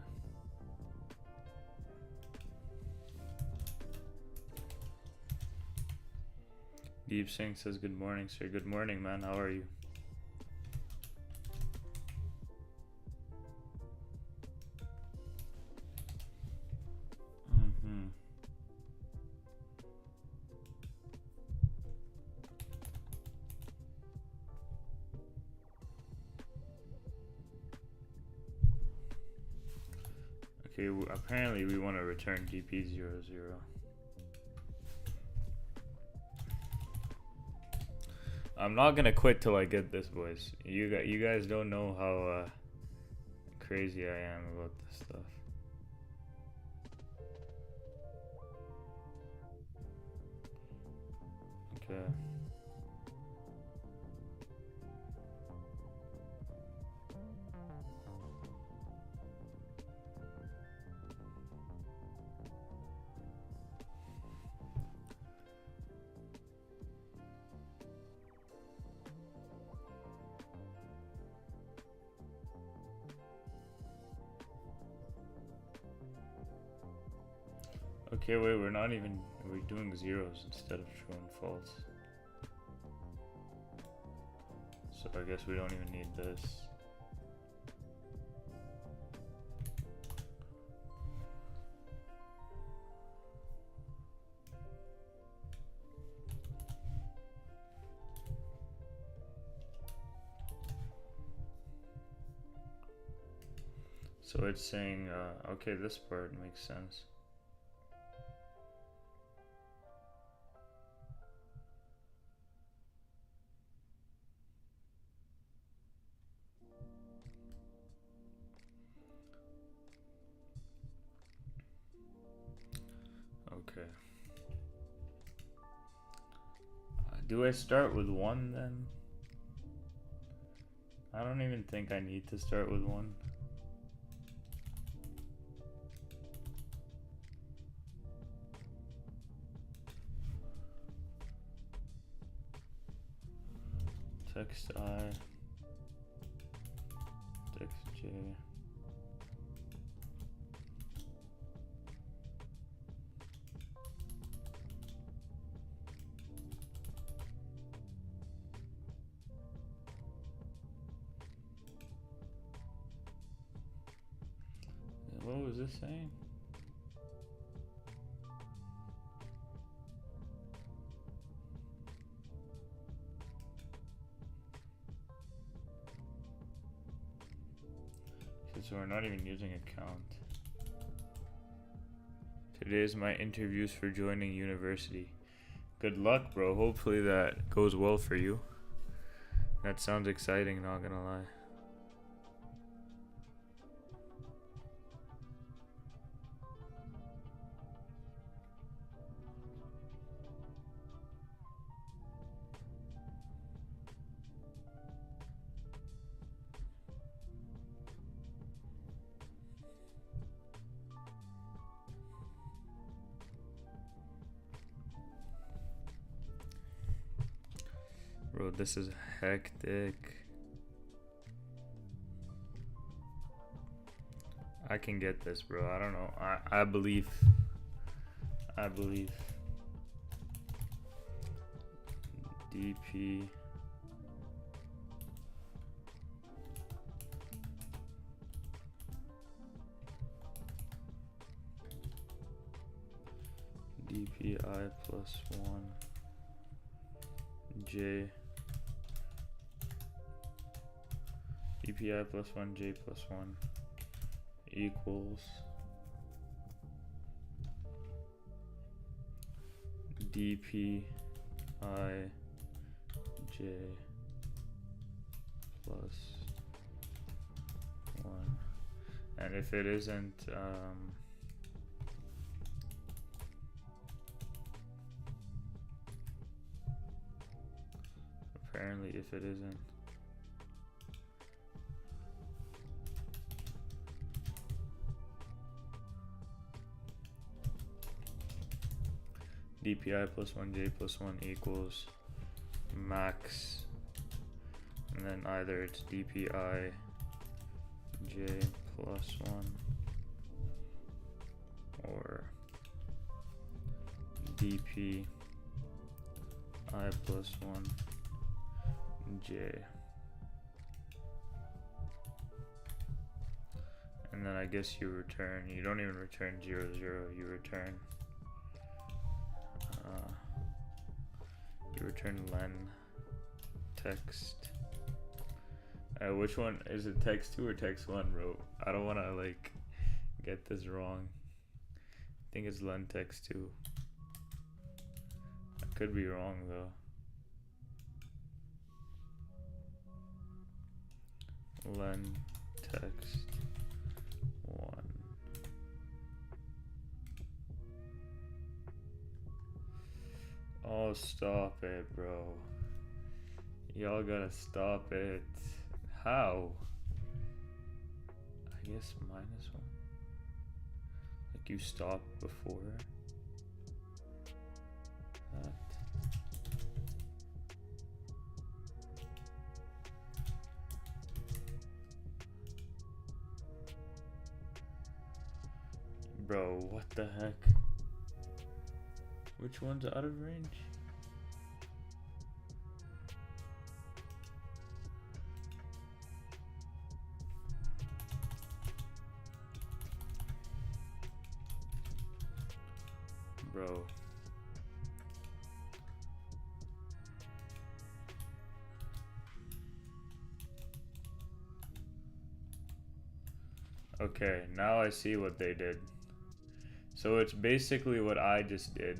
Deep Singh says good morning, sir. Good morning, man. How are you? Okay, apparently we want to return DP00. I'm not gonna quit till I get this, boys. You guys don't know how crazy I am about this stuff. Okay. Okay, wait, we're doing zeros instead of showing false. So I guess we don't even need this. So it's saying, okay, this part makes sense. Okay. Do I start with 1 then? I don't even think I need to start with 1. Text I, text J. What was this saying? So we're not even using a count. Today is my interviews for joining university. Good luck, bro. Hopefully that goes well for you. That sounds exciting, not gonna lie. Bro, this is hectic. I can get this, bro. I don't know. I believe. DP. dpi plus 1 j dpi plus 1 j plus 1 equals dpi j plus 1. And if it isn't, apparently if it isn't, dpi plus 1 j plus 1 equals max, and then either it's dpi j plus 1 or dpi plus 1 j, and then I guess you don't even return 0 0, you return len text. Which one is it, text 2 or text 1, bro? I don't want to like get this wrong. I think it's len text 2. I could be wrong though. Len text 1. Oh, stop it, bro. Y'all gotta stop it. How? I guess -1. Like you stop before that. Bro, what the heck? Which one's out of range? Bro. Okay, now I see what they did. So it's basically what I just did,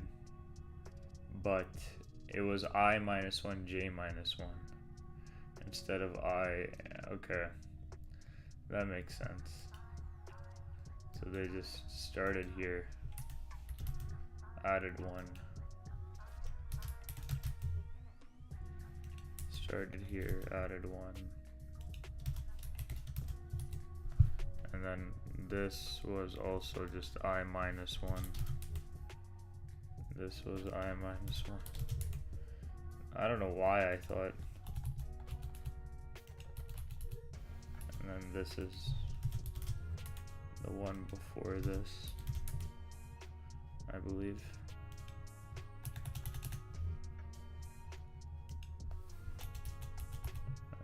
but it was I minus 1, j minus 1 instead of I. Okay, that makes sense. So they just started here, added 1, started here, added 1, and then this was also just I minus 1. This was I minus 1. I don't know why I thought. And then this is the one before this, I believe.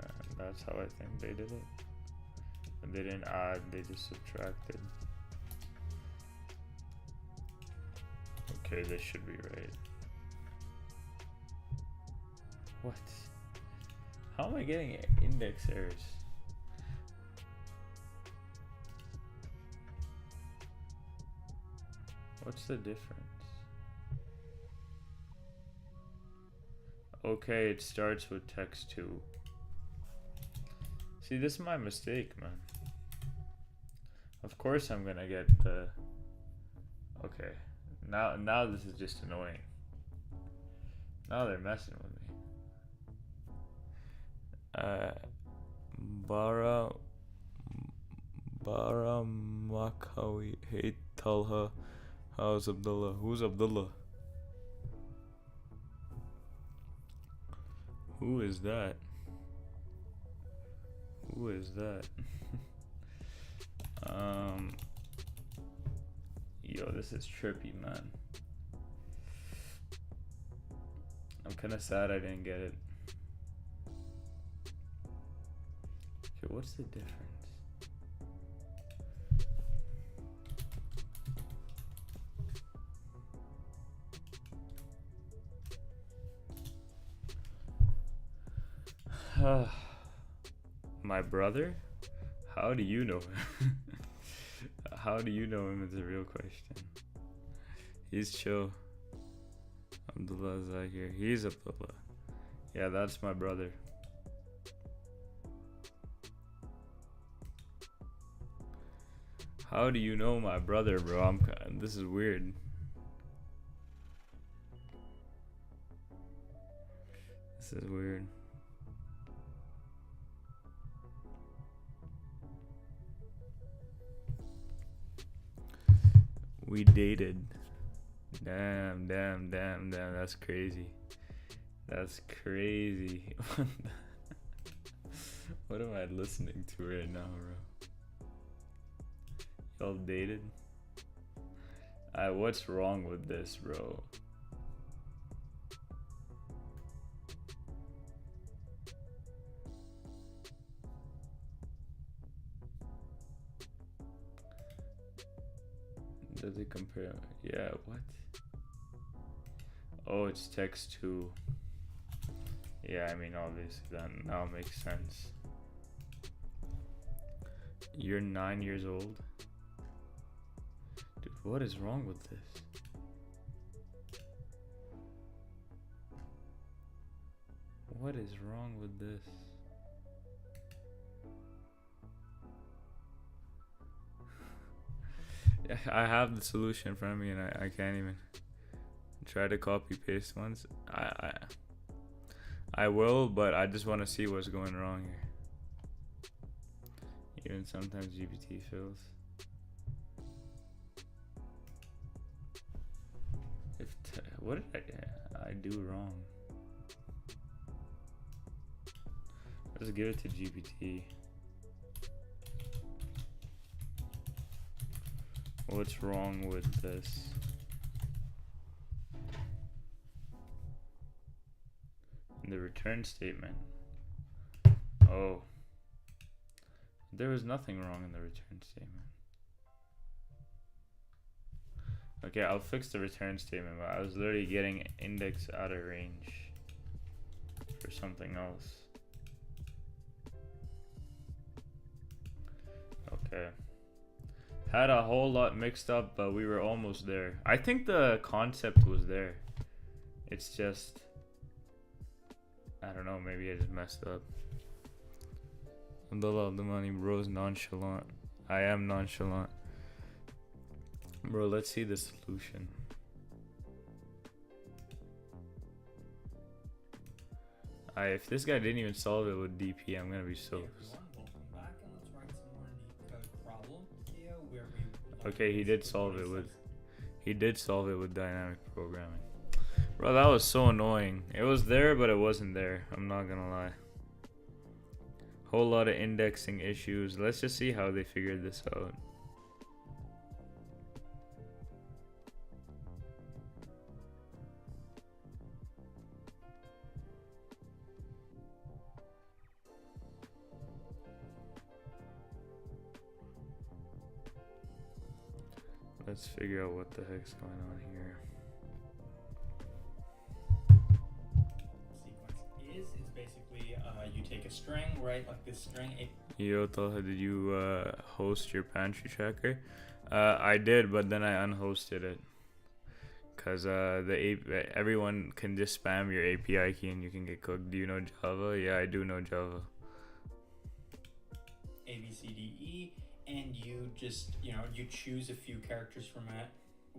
And that's how I think they did it. And they didn't add, they just subtracted. Okay, this should be right. What? How am I getting index errors? What's the difference? Okay, it starts with text 2. See, this is my mistake, man. Of course I'm gonna get the... Okay, now this is just annoying. Now they're messing with me. Bara Makawi, hey Talha, how's Abdullah? Who's Abdullah? Who is that? Who is that? Yo, this is trippy, man. I'm kind of sad I didn't get it. Okay, what's the difference? My brother? How do you know him? How do you know him is a real question. He's chill. Abdullah Zakir. He's Abdullah. Yeah, that's my brother. How do you know my brother, bro? This is weird. This is weird. We dated. Damn. That's crazy. That's crazy. What am I listening to right now, bro? Y'all dated? What's wrong with this, bro? Does it compare? Yeah, what? Oh, it's text too. Yeah, I mean, obviously that now makes sense. You're 9 years old? Dude, what is wrong with this? What is wrong with this? I have the solution in front of me and I can't even try to copy paste once. I will, but I just want to see what's going wrong here. Even sometimes GPT fails. What did I do wrong? Let's give it to GPT. What's wrong with this? In the return statement. Oh. There was nothing wrong in the return statement. Okay, I'll fix the return statement, but I was literally getting index out of range for something else. Okay. Had a whole lot mixed up, but we were almost there. I think the concept was there. It's just, I don't know, maybe I just messed up. Abdullah Abdulmani, bro's nonchalant. I am nonchalant. Bro, let's see the solution. If this guy didn't even solve it with DP, I'm gonna be so... Okay, he did solve it with dynamic programming. Bro, that was so annoying. It was there, but it wasn't there. I'm not gonna lie. Whole lot of indexing issues. Let's just see how they figured this out. Let's figure out what the heck's going on here. Sequence is basically you take a string, right? Like this string. Yo, Talha, did you host your Pantry tracker? I did, but then I unhosted it. Cause everyone can just spam your API key and you can get cooked. Do you know Java? Yeah, I do know Java. A, B, C, D, E. And you just, you choose a few characters from it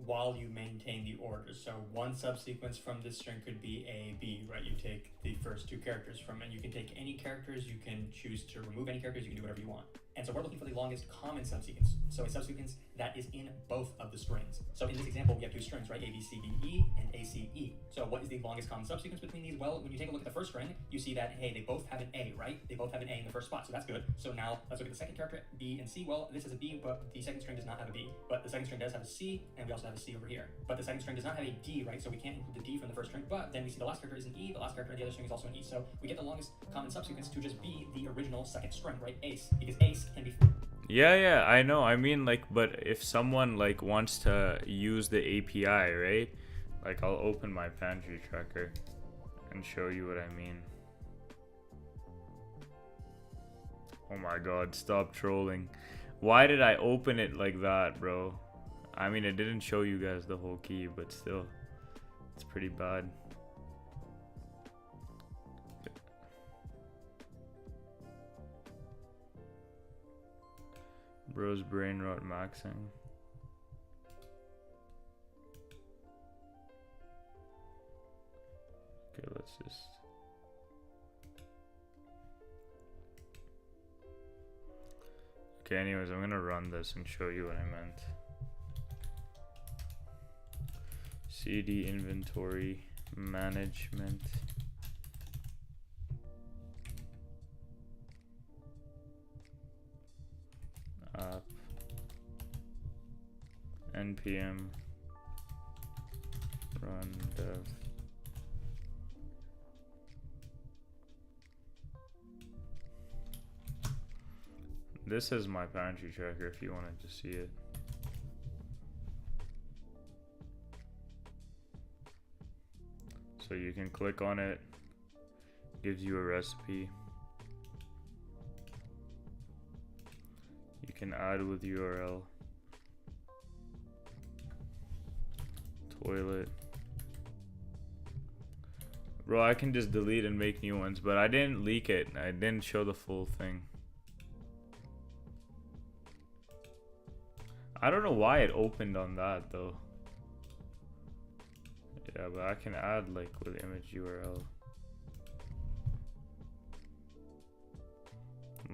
while you maintain the order. So one subsequence from this string could be A, B, right? You take the first two characters from it. You can take any characters, you can choose to remove any characters, you can do whatever you want. And so we're looking for the longest common subsequence. So a subsequence that is in both of the strings. So in this example, we have two strings, right? A, B, C, D, E, and A, C, E. So what is the longest common subsequence between these? Well, when you take a look at the first string, you see that, hey, they both have an A, right? They both have an A in the first spot, so that's good. So now let's look at the second character, B and C. Well, this is a B, but the second string does not have a B. But the second string does have a C, and we also have a C over here. But the second string does not have a D, right? So we can't include the D from the first string. But then we see the last character is an E, the last character in the other string is also an E. So we get the longest common subsequence to just be the original second string, right? Ace, because ace can be... Yeah, I know. I mean, like, but if someone like wants to use the API, right? Like, I'll open my Pantry tracker and show you what I mean. Oh my god, stop trolling. Why did I open it like that, bro? I mean, it didn't show you guys the whole key, but still, it's pretty bad. Bro's brain rot maxing. Okay, let's just... Okay, anyways, I'm gonna run this and show you what I meant. CD inventory management. App. npm run dev. This is my Pantry tracker if you wanted to see it. So you can click on it, gives you a recipe. You can add with URL. Toilet. Bro, I can just delete and make new ones, but I didn't leak it. I didn't show the full thing. I don't know why it opened on that though. Yeah, but I can add like with image URL.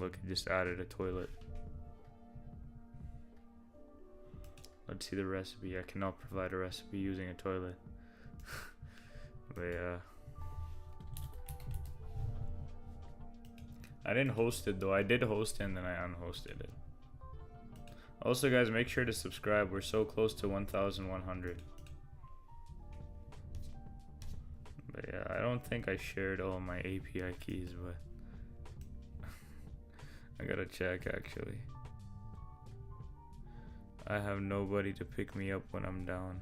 Look, it just added a toilet. Let's see the recipe. I cannot provide a recipe using a toilet. But yeah. I didn't host it though. I did host it and then I unhosted it. Also guys, make sure to subscribe. We're so close to 1,100. But yeah, I don't think I shared all my API keys, but I gotta check actually. I have nobody to pick me up when I'm down.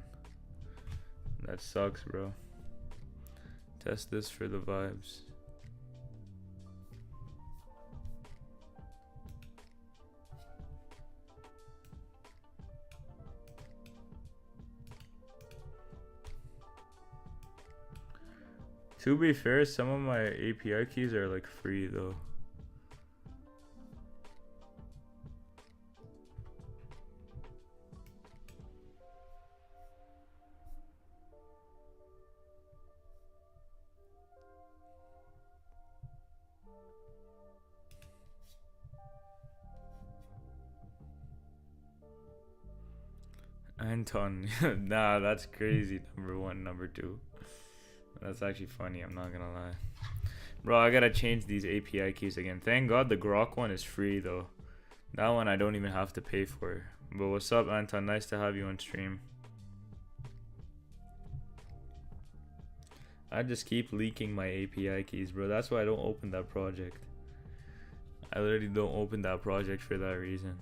That sucks, bro. Test this for the vibes. To be fair, some of my API keys are like free though. Anton, nah, that's crazy. Number one, number two. That's actually funny, I'm not gonna lie. Bro, I gotta change these API keys again. Thank God the Grok one is free though. That one I don't even have to pay for. But what's up, Anton? Nice to have you on stream. I just keep leaking my API keys, bro. That's why I don't open that project. I literally don't open that project for that reason.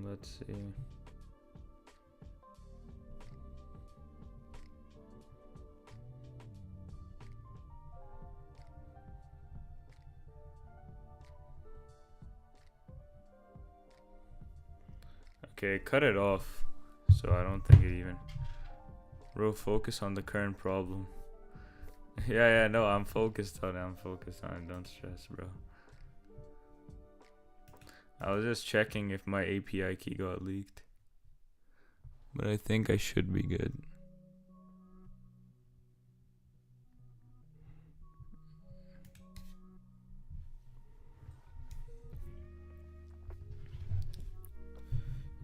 Let's see. Okay, cut it off. So I don't think it even. Bro, focus on the current problem. Yeah, no, I'm focused on it. Don't stress, bro. I was just checking if my API key got leaked. But I think I should be good.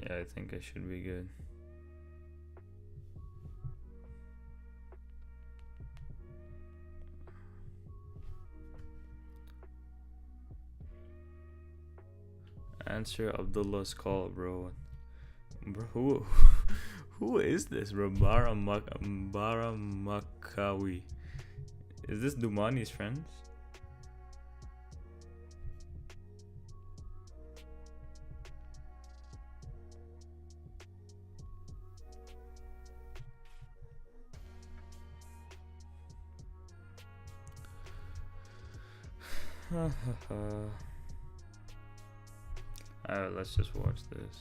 Yeah, I think I should be good. Answer Abdullah's call, bro. Bro, who is this, bro? Baramakawi. Is this Dumani's friends? Alright, let's just watch this.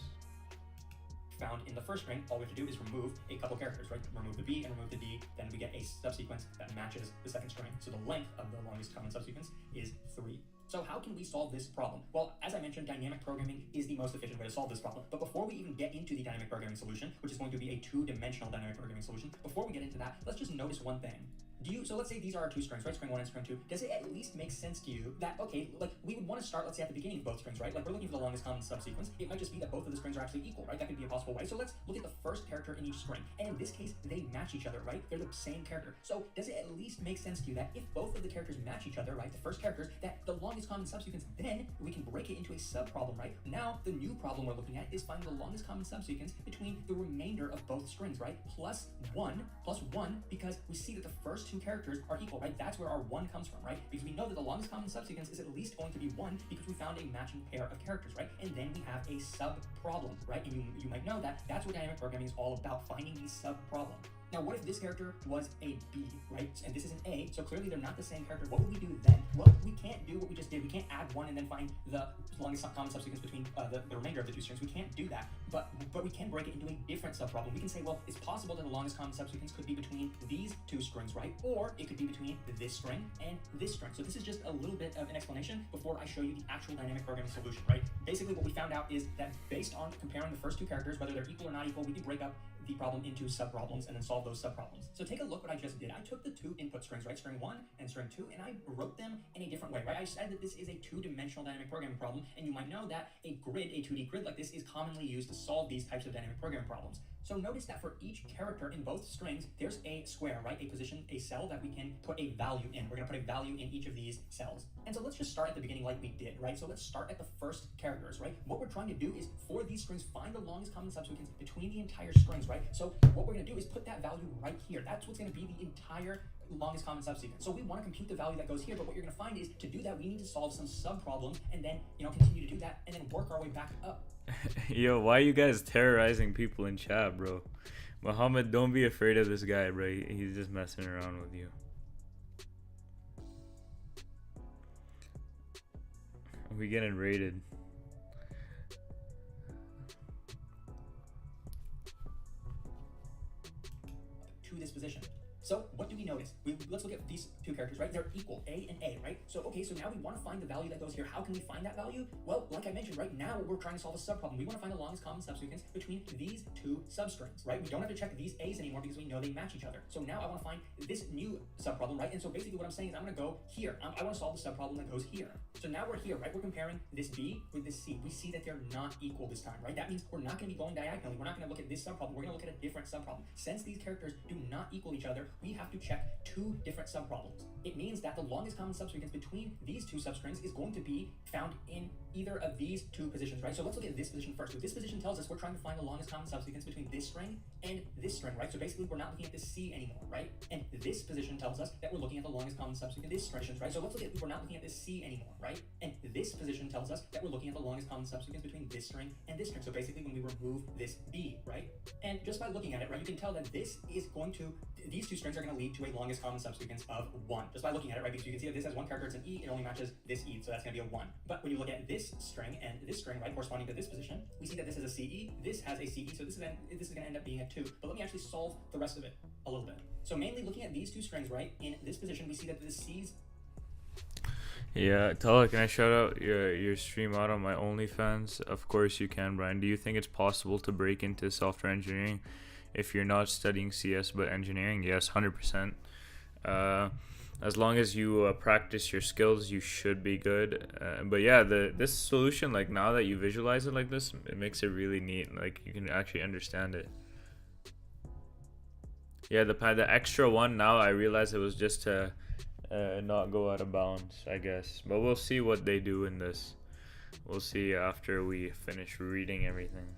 Found in the first string, all we have to do is remove a couple characters, right? Remove the B and remove the D, then we get a subsequence that matches the second string. So the length of the longest common subsequence is 3. So how can we solve this problem? Well, as I mentioned, dynamic programming is the most efficient way to solve this problem. But before we even get into the dynamic programming solution, which is going to be a 2-dimensional dynamic programming solution, before we get into that, let's just notice one thing. So let's say these are our two strings, right? String 1 and string 2. Does it at least make sense to you that, okay, like we would want to start, let's say at the beginning of both strings, right? Like we're looking for the longest common subsequence. It might just be that both of the strings are actually equal, right? That could be a possible way. So let's look at the first character in each string. And in this case, they match each other, right? They're the same character. So does it at least make sense to you that if both of the characters match each other, right? The first characters, that the longest common subsequence, then we can break it into a sub-problem, right? Now, the new problem we're looking at is finding the longest common subsequence between the remainder of both strings, right? Plus 1, because we see that the first two characters are equal, right? That's where our 1 comes from, right? Because we know that the longest common subsequence is at least going to be 1 because we found a matching pair of characters, right? And then we have a sub-problem, right? And you might know that that's what dynamic programming is all about, finding these sub-problems. Now, what if this character was a B, right? And this is an A, so clearly they're not the same character. What would we do then? Well, we can't do what we just did. We can't add 1 and then find the longest common subsequence between the remainder of the two strings. We can't do that, but we can break it into a different subproblem. We can say, well, it's possible that the longest common subsequence could be between these two strings, right? Or it could be between this string and this string. So this is just a little bit of an explanation before I show you the actual dynamic programming solution, right? Basically, what we found out is that based on comparing the first two characters, whether they're equal or not equal, we can break up the problem into subproblems and then solve those subproblems. So take a look what I just did. I took the two input strings, right, string 1 and string 2, and I wrote them in a different way, right? I said that this is a 2-dimensional dynamic programming problem, and you might know that a grid, a 2D grid like this, is commonly used to solve these types of dynamic programming problems. So notice that for each character in both strings, there's a square, right? A position, a cell that we can put a value in. We're gonna put a value in each of these cells. And so let's just start at the beginning like we did, right? So let's start at the first characters, right? What we're trying to do is, for these strings, find the longest common subsequence between the entire strings, right? So what we're gonna do is put that value right here. That's what's gonna be the entire longest common subsequence. So we want to compute the value that goes here, but what you're going to find is to do that, we need to solve some sub-problems and then, continue to do that and then work our way back up. Yo, why are you guys terrorizing people in chat, bro? Muhammad, don't be afraid of this guy, bro. He's just messing around with you. We getting raided. To this position. So what do we notice? Let's look at these two characters, right? They're equal, A and A, right? So, okay, so now we want to find the value that goes here. How can we find that value? Well, like I mentioned, right now we're trying to solve a subproblem. We want to find the longest common subsequence between these two substrings, right? We don't have to check these A's anymore because we know they match each other. So now I want to find this new subproblem, right? And so basically what I'm saying is I'm going to go here. I want to solve the subproblem that goes here. So now we're here, right? We're comparing this B with this C. We see that they're not equal this time, right? That means we're not going to be going diagonally. We're not going to look at this subproblem. We're going to look at a different subproblem. Since these characters do not equal each other, we have to check two different subproblems. It means that the longest common subsequence between these two substrings is going to be found in either of these two positions, right? So let's look at this position first. So this position tells us we're trying to find the longest common subsequence between this string and this string, right? So basically we're not looking at this C anymore, right? And this position tells us that we're looking at the longest common subsequence this string, right? So let's look at, we're not looking at this C anymore, right? And this position tells us that we're looking at the longest common subsequence between this string and this string. So basically when we remove this B, right? And just by looking at it, right, you can tell that this is going to, these two strings are going to lead to a longest common subsequence of 1. Just by looking at it, right? Because you can see that this has one character, it's an E, it only matches this E, so that's going to be a 1. But when you look at this string and this string, right, corresponding to this position, we see that this is a CE, this has a CE, so this is going to end up being a 2. But let me actually solve the rest of it a little bit. So mainly looking at these two strings, right, in this position, we see that the C's. Yeah, Tala, can I shout out your stream out on my OnlyFans? Of course you can, Brian. Do you think it's possible to break into software engineering if you're not studying CS but engineering? Yes, 100%. As long as you practice your skills, you should be good. But yeah, this solution, like now that you visualize it like this, it makes it really neat. Like you can actually understand it. Yeah, the extra 1 now, I realized it was just to not go out of bounds, I guess. But we'll see what they do in this. We'll see after we finish reading everything.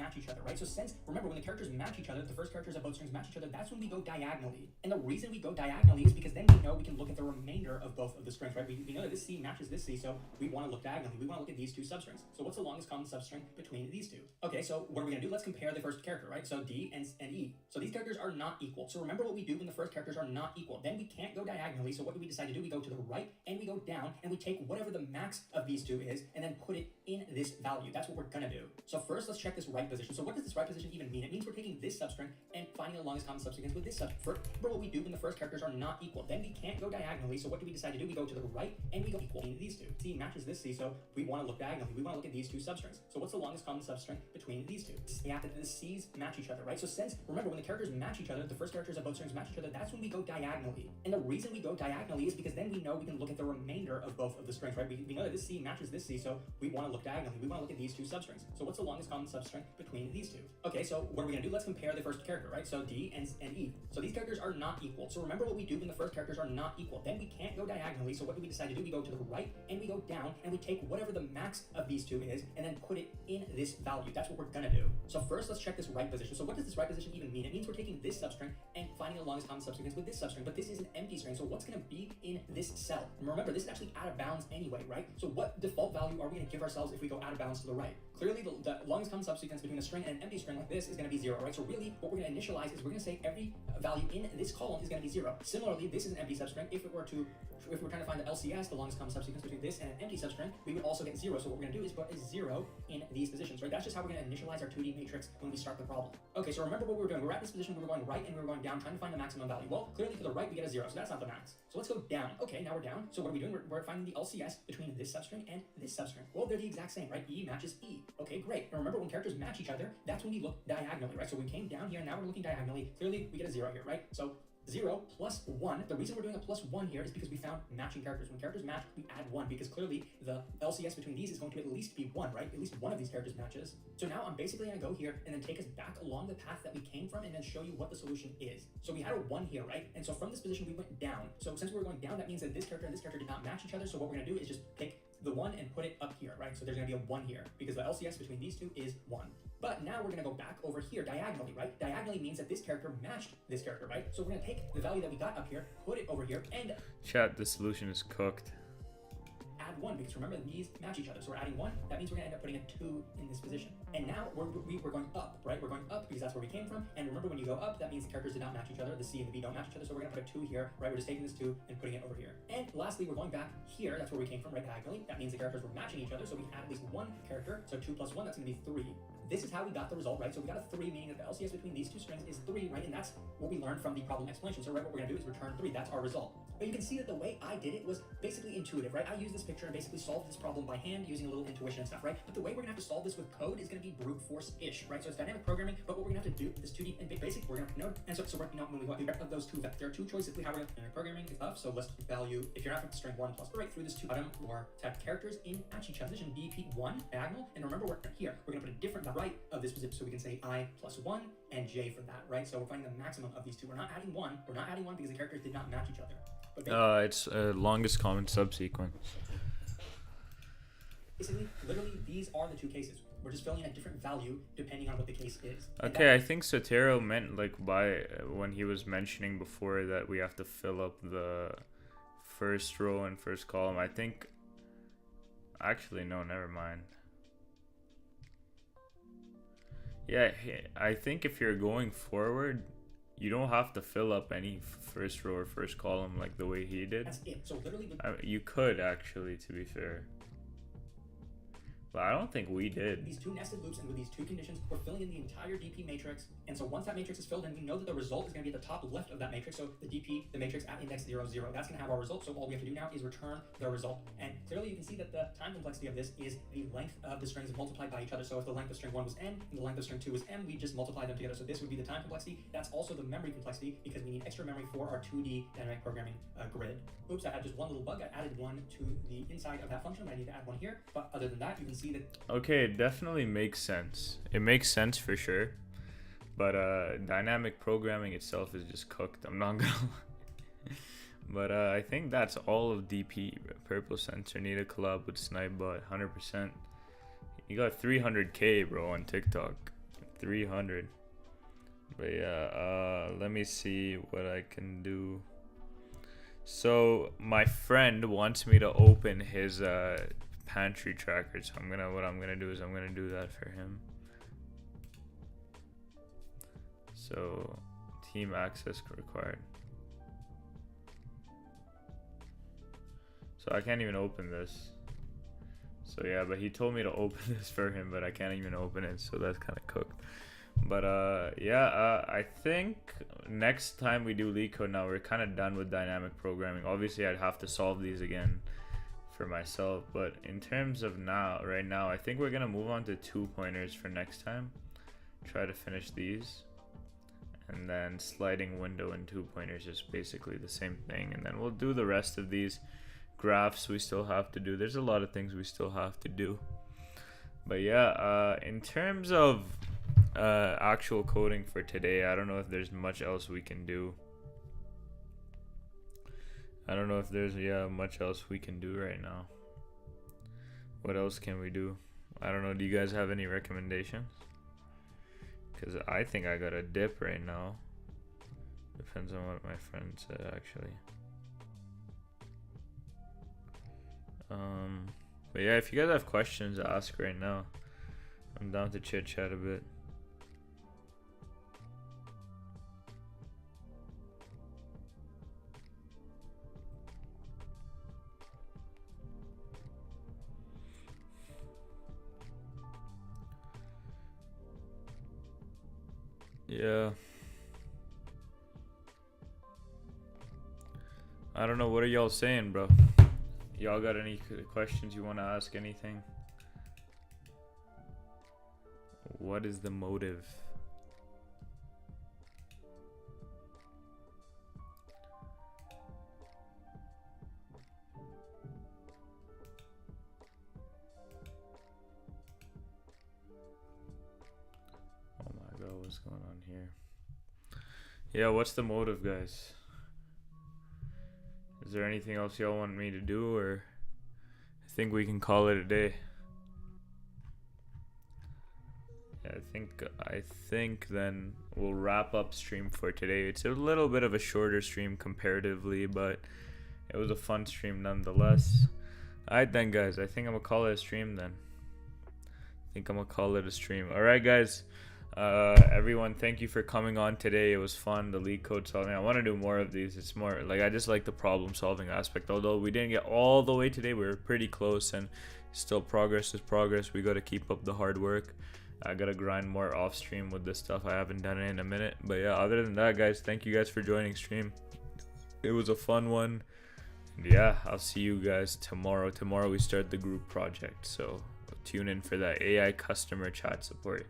match each other, right? So since, remember, when the characters match each other, the first characters of both strings match each other, that's when we go diagonally. And the reason we go diagonally is because then we know we can look at the remainder of both of the strings, right? We know that this C matches this C, so we want to look diagonally. We want to look at these two substrings. So what's the longest common substring between these two? Okay, so what are we going to do? Let's compare the first character, right? So D and E. So these characters are not equal. So remember what we do when the first characters are not equal. Then we can't go diagonally, so what do we decide to do? We go to the right and we go down and we take whatever the max of these two is and then put it in this value. That's what we're gonna do. So first, let's check this right position. So what does this right position even mean? It means we're taking this substring and finding the longest common substring with this substring. Remember what we do when the first characters are not equal. Then we can't go diagonally, so what do we decide to do? We go to the right and we go equal in these two. C matches this C, so we want to look diagonally. We want to look at these two substrings. So what's the longest common substring between these two? We have to the C's match each other, right? So since, remember, when the characters match each other, the first characters of both strings match each other, that's when we go diagonally. And the reason we go diagonally is because then we know we can look at the remainder of both of the strings, right? We know that this C matches this C, so we want to look diagonally. We want to look at these two substrings. So what's the longest common substring between these two? Okay, so what are we going to do? Let's compare the first character, right? So D and E. So these characters are not equal. So remember what we do when the first characters are not equal. Then we can't go diagonally, so what do we decide to do? We go to the right and we go down and we take whatever the max of these two is and then put it in this value. That's what we're going to do. So first, let's check this right position. So what does this right position even mean? It means we're taking this substring and finding the longest common substring with this substring, but this is an empty string, so what's going to be in this cell? Remember, this is actually out of bounds anyway, right? So what default value are we going to give ourselves if we go out of bounds to the right? Clearly, the longest common subsequence between a string and an empty string like this is going to be 0, right? So really, what we're going to initialize is we're going to say every value in this column is going to be 0. Similarly, this is an empty substring. If we're trying to find the LCS, the longest common subsequence between this and an empty substring, we would also get 0. So what we're going to do is put a 0 in these positions, right? That's just how we're going to initialize our 2D matrix when we start the problem. Okay, so remember what we were doing. We were at this position, we were going right and we were going down, trying to find the maximum value. Well, clearly to the right, we get a 0, so that's not the max. So let's go down. Okay, now we're down. So what are we doing? We're finding the LCS between this substring and this substring. Well, they're the exact same, right? E matches E. Okay, great. And remember, when characters match each other, that's when we look diagonally, right? So we came down here, and now we're looking diagonally. Clearly, we get a 0 here, right? So 0 plus 1. The reason we're doing a plus 1 here is because we found matching characters. When characters match, we add 1 because clearly the LCS between these is going to at least be 1, right? At least one of these characters matches. So now I'm basically going to go here and then take us back along the path that we came from and then show you what the solution is. So we had a 1 here, right? And so from this position, we went down. So since we were going down, that means that this character and this character did not match each other. So what we're going to do is just pick the 1 and put it up here, right? So there's going to be a 1 here because the LCS between these two is 1. But now we're going to go back over here diagonally, right? Diagonally means that this character matched this character, right? So we're going to take the value that we got up here, put it over here, and Chat, the solution is cooked. add 1 because remember, these match each other. So we're adding 1. That means we're going to end up putting a 2 in this position. And now we're going up, right? We're going up because that's where we came from. And remember, when you go up, that means the characters did not match each other. The C and the B don't match each other. So we're going to put a 2 here, right? We're just taking this 2 and putting it over here. And lastly, we're going back here. That's where we came from, right? Diagonally. That means the characters were matching each other. So we add at least 1 character. So 2 plus 1, that's going to be 3. This is how we got the result, right? So we got a 3, meaning that the LCS between these two strings is 3, right? And that's what we learned from the problem explanation. So right, what we're going to do is return 3. That's our result. But you can see that the way I did it was basically intuitive, right? I used this picture and basically solved this problem by hand using a little intuition and stuff, right? But the way we're gonna have to solve this with code is gonna be brute force-ish, right? So it's dynamic programming, but what we're gonna have to do is 2D and basic, we're gonna node, and so we're, when we go of those two, there are 2 choices we have. Dynamic programming is up, so let's value, if you're not string 1 plus, right through this 2 bottom or type characters in match each other, position BP1 diagonal, and remember we're here, we're gonna put a different right of this position, so we can say I plus 1 and J for that, right? So we're finding the maximum of these two. We're not adding 1 because the characters did not match each other. It's longest common subsequence. Basically, literally, these are the 2 cases. We're just filling in a different value depending on what the case is. Okay, I think Sotero meant like by when he was mentioning before that we have to fill up the first row and first column. I think, actually, no, never mind. Yeah, I think if you're going forward, you don't have to fill up any first row or first column like the way he did. That's it. So literally, You could actually, to be fair. But I don't think we did. These 2 nested loops, and with these 2 conditions, we're filling in the entire DP matrix. And so once that matrix is filled in, we know that the result is going to be at the top left of that matrix. So the DP, the matrix at index 0, 0, that's going to have our result. So all we have to do now is return the result. And clearly you can see that the time complexity of this is the length of the strings multiplied by each other. So if the length of string 1 was n and the length of string 2 was m, we just multiply them together. So this would be the time complexity. That's also the memory complexity because we need extra memory for our 2D dynamic programming grid. Oops, I had just one little bug. I added 1 to the inside of that function. I need to add 1 here. But other than that, you can see that. Okay, it definitely makes sense. It makes sense for sure. But dynamic programming itself is just cooked. I'm not gonna lie. But I think that's all of DP. Purple Sensor, need a collab with Snipebot, 100%. You got 300k, bro, on TikTok. 300. But yeah, let me see what I can do. So my friend wants me to open his Pantry tracker, so what I'm gonna do is I'm gonna do that for him. So team access required. So I can't even open this. So yeah, but he told me to open this for him, but I can't even open it, so that's kind of cooked. But yeah, I think next time we do Leet Code, now we're kind of done with dynamic programming. Obviously I'd have to solve these again for myself, but in terms of right now I think we're gonna move on to 2-pointers for next time. Try to finish these, and then sliding window and 2-pointers is basically the same thing, and then we'll do the rest of these. Graphs we still have to do. There's a lot of things we still have to do. But yeah, in terms of actual coding for today, I don't know if there's much else we can do. I don't know if there's much else we can do right now. What else can we do? I don't know. Do you guys have any recommendations? Because I think I got a dip right now. Depends on what my friend said, actually. But yeah, if you guys have questions, ask right now. I'm down to chit chat a bit. Yeah. I don't know. What are y'all saying, bro? Y'all got any questions you want to ask? Anything? What is the motive? Oh my god, what's going on here? Yeah, what's the motive, guys? Is there anything else y'all want me to do, or I think we can call it a day? Yeah, I think then we'll wrap up stream for today. It's a little bit of a shorter stream comparatively, but it was a fun stream nonetheless. Alright then, guys, I think I'm gonna call it a stream then. Alright, guys. Everyone, thank you for coming on today. It was fun, the Leet Code solving. I want to do more of these. It's more like I just like the problem solving aspect. Although we didn't get all the way today, we were pretty close, and still progress is progress. We got to keep up the hard work. I gotta grind more off stream with this stuff. I haven't done it in a minute. But yeah, other than that, guys, thank you guys for joining stream. It was a fun one. And yeah, I'll see you guys tomorrow. Tomorrow we start the group project, so tune in for that AI customer chat support.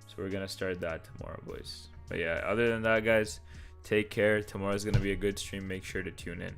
So we're gonna start that tomorrow, boys. But yeah, other than that, guys, take care. Tomorrow's gonna be a good stream. Make sure to tune in.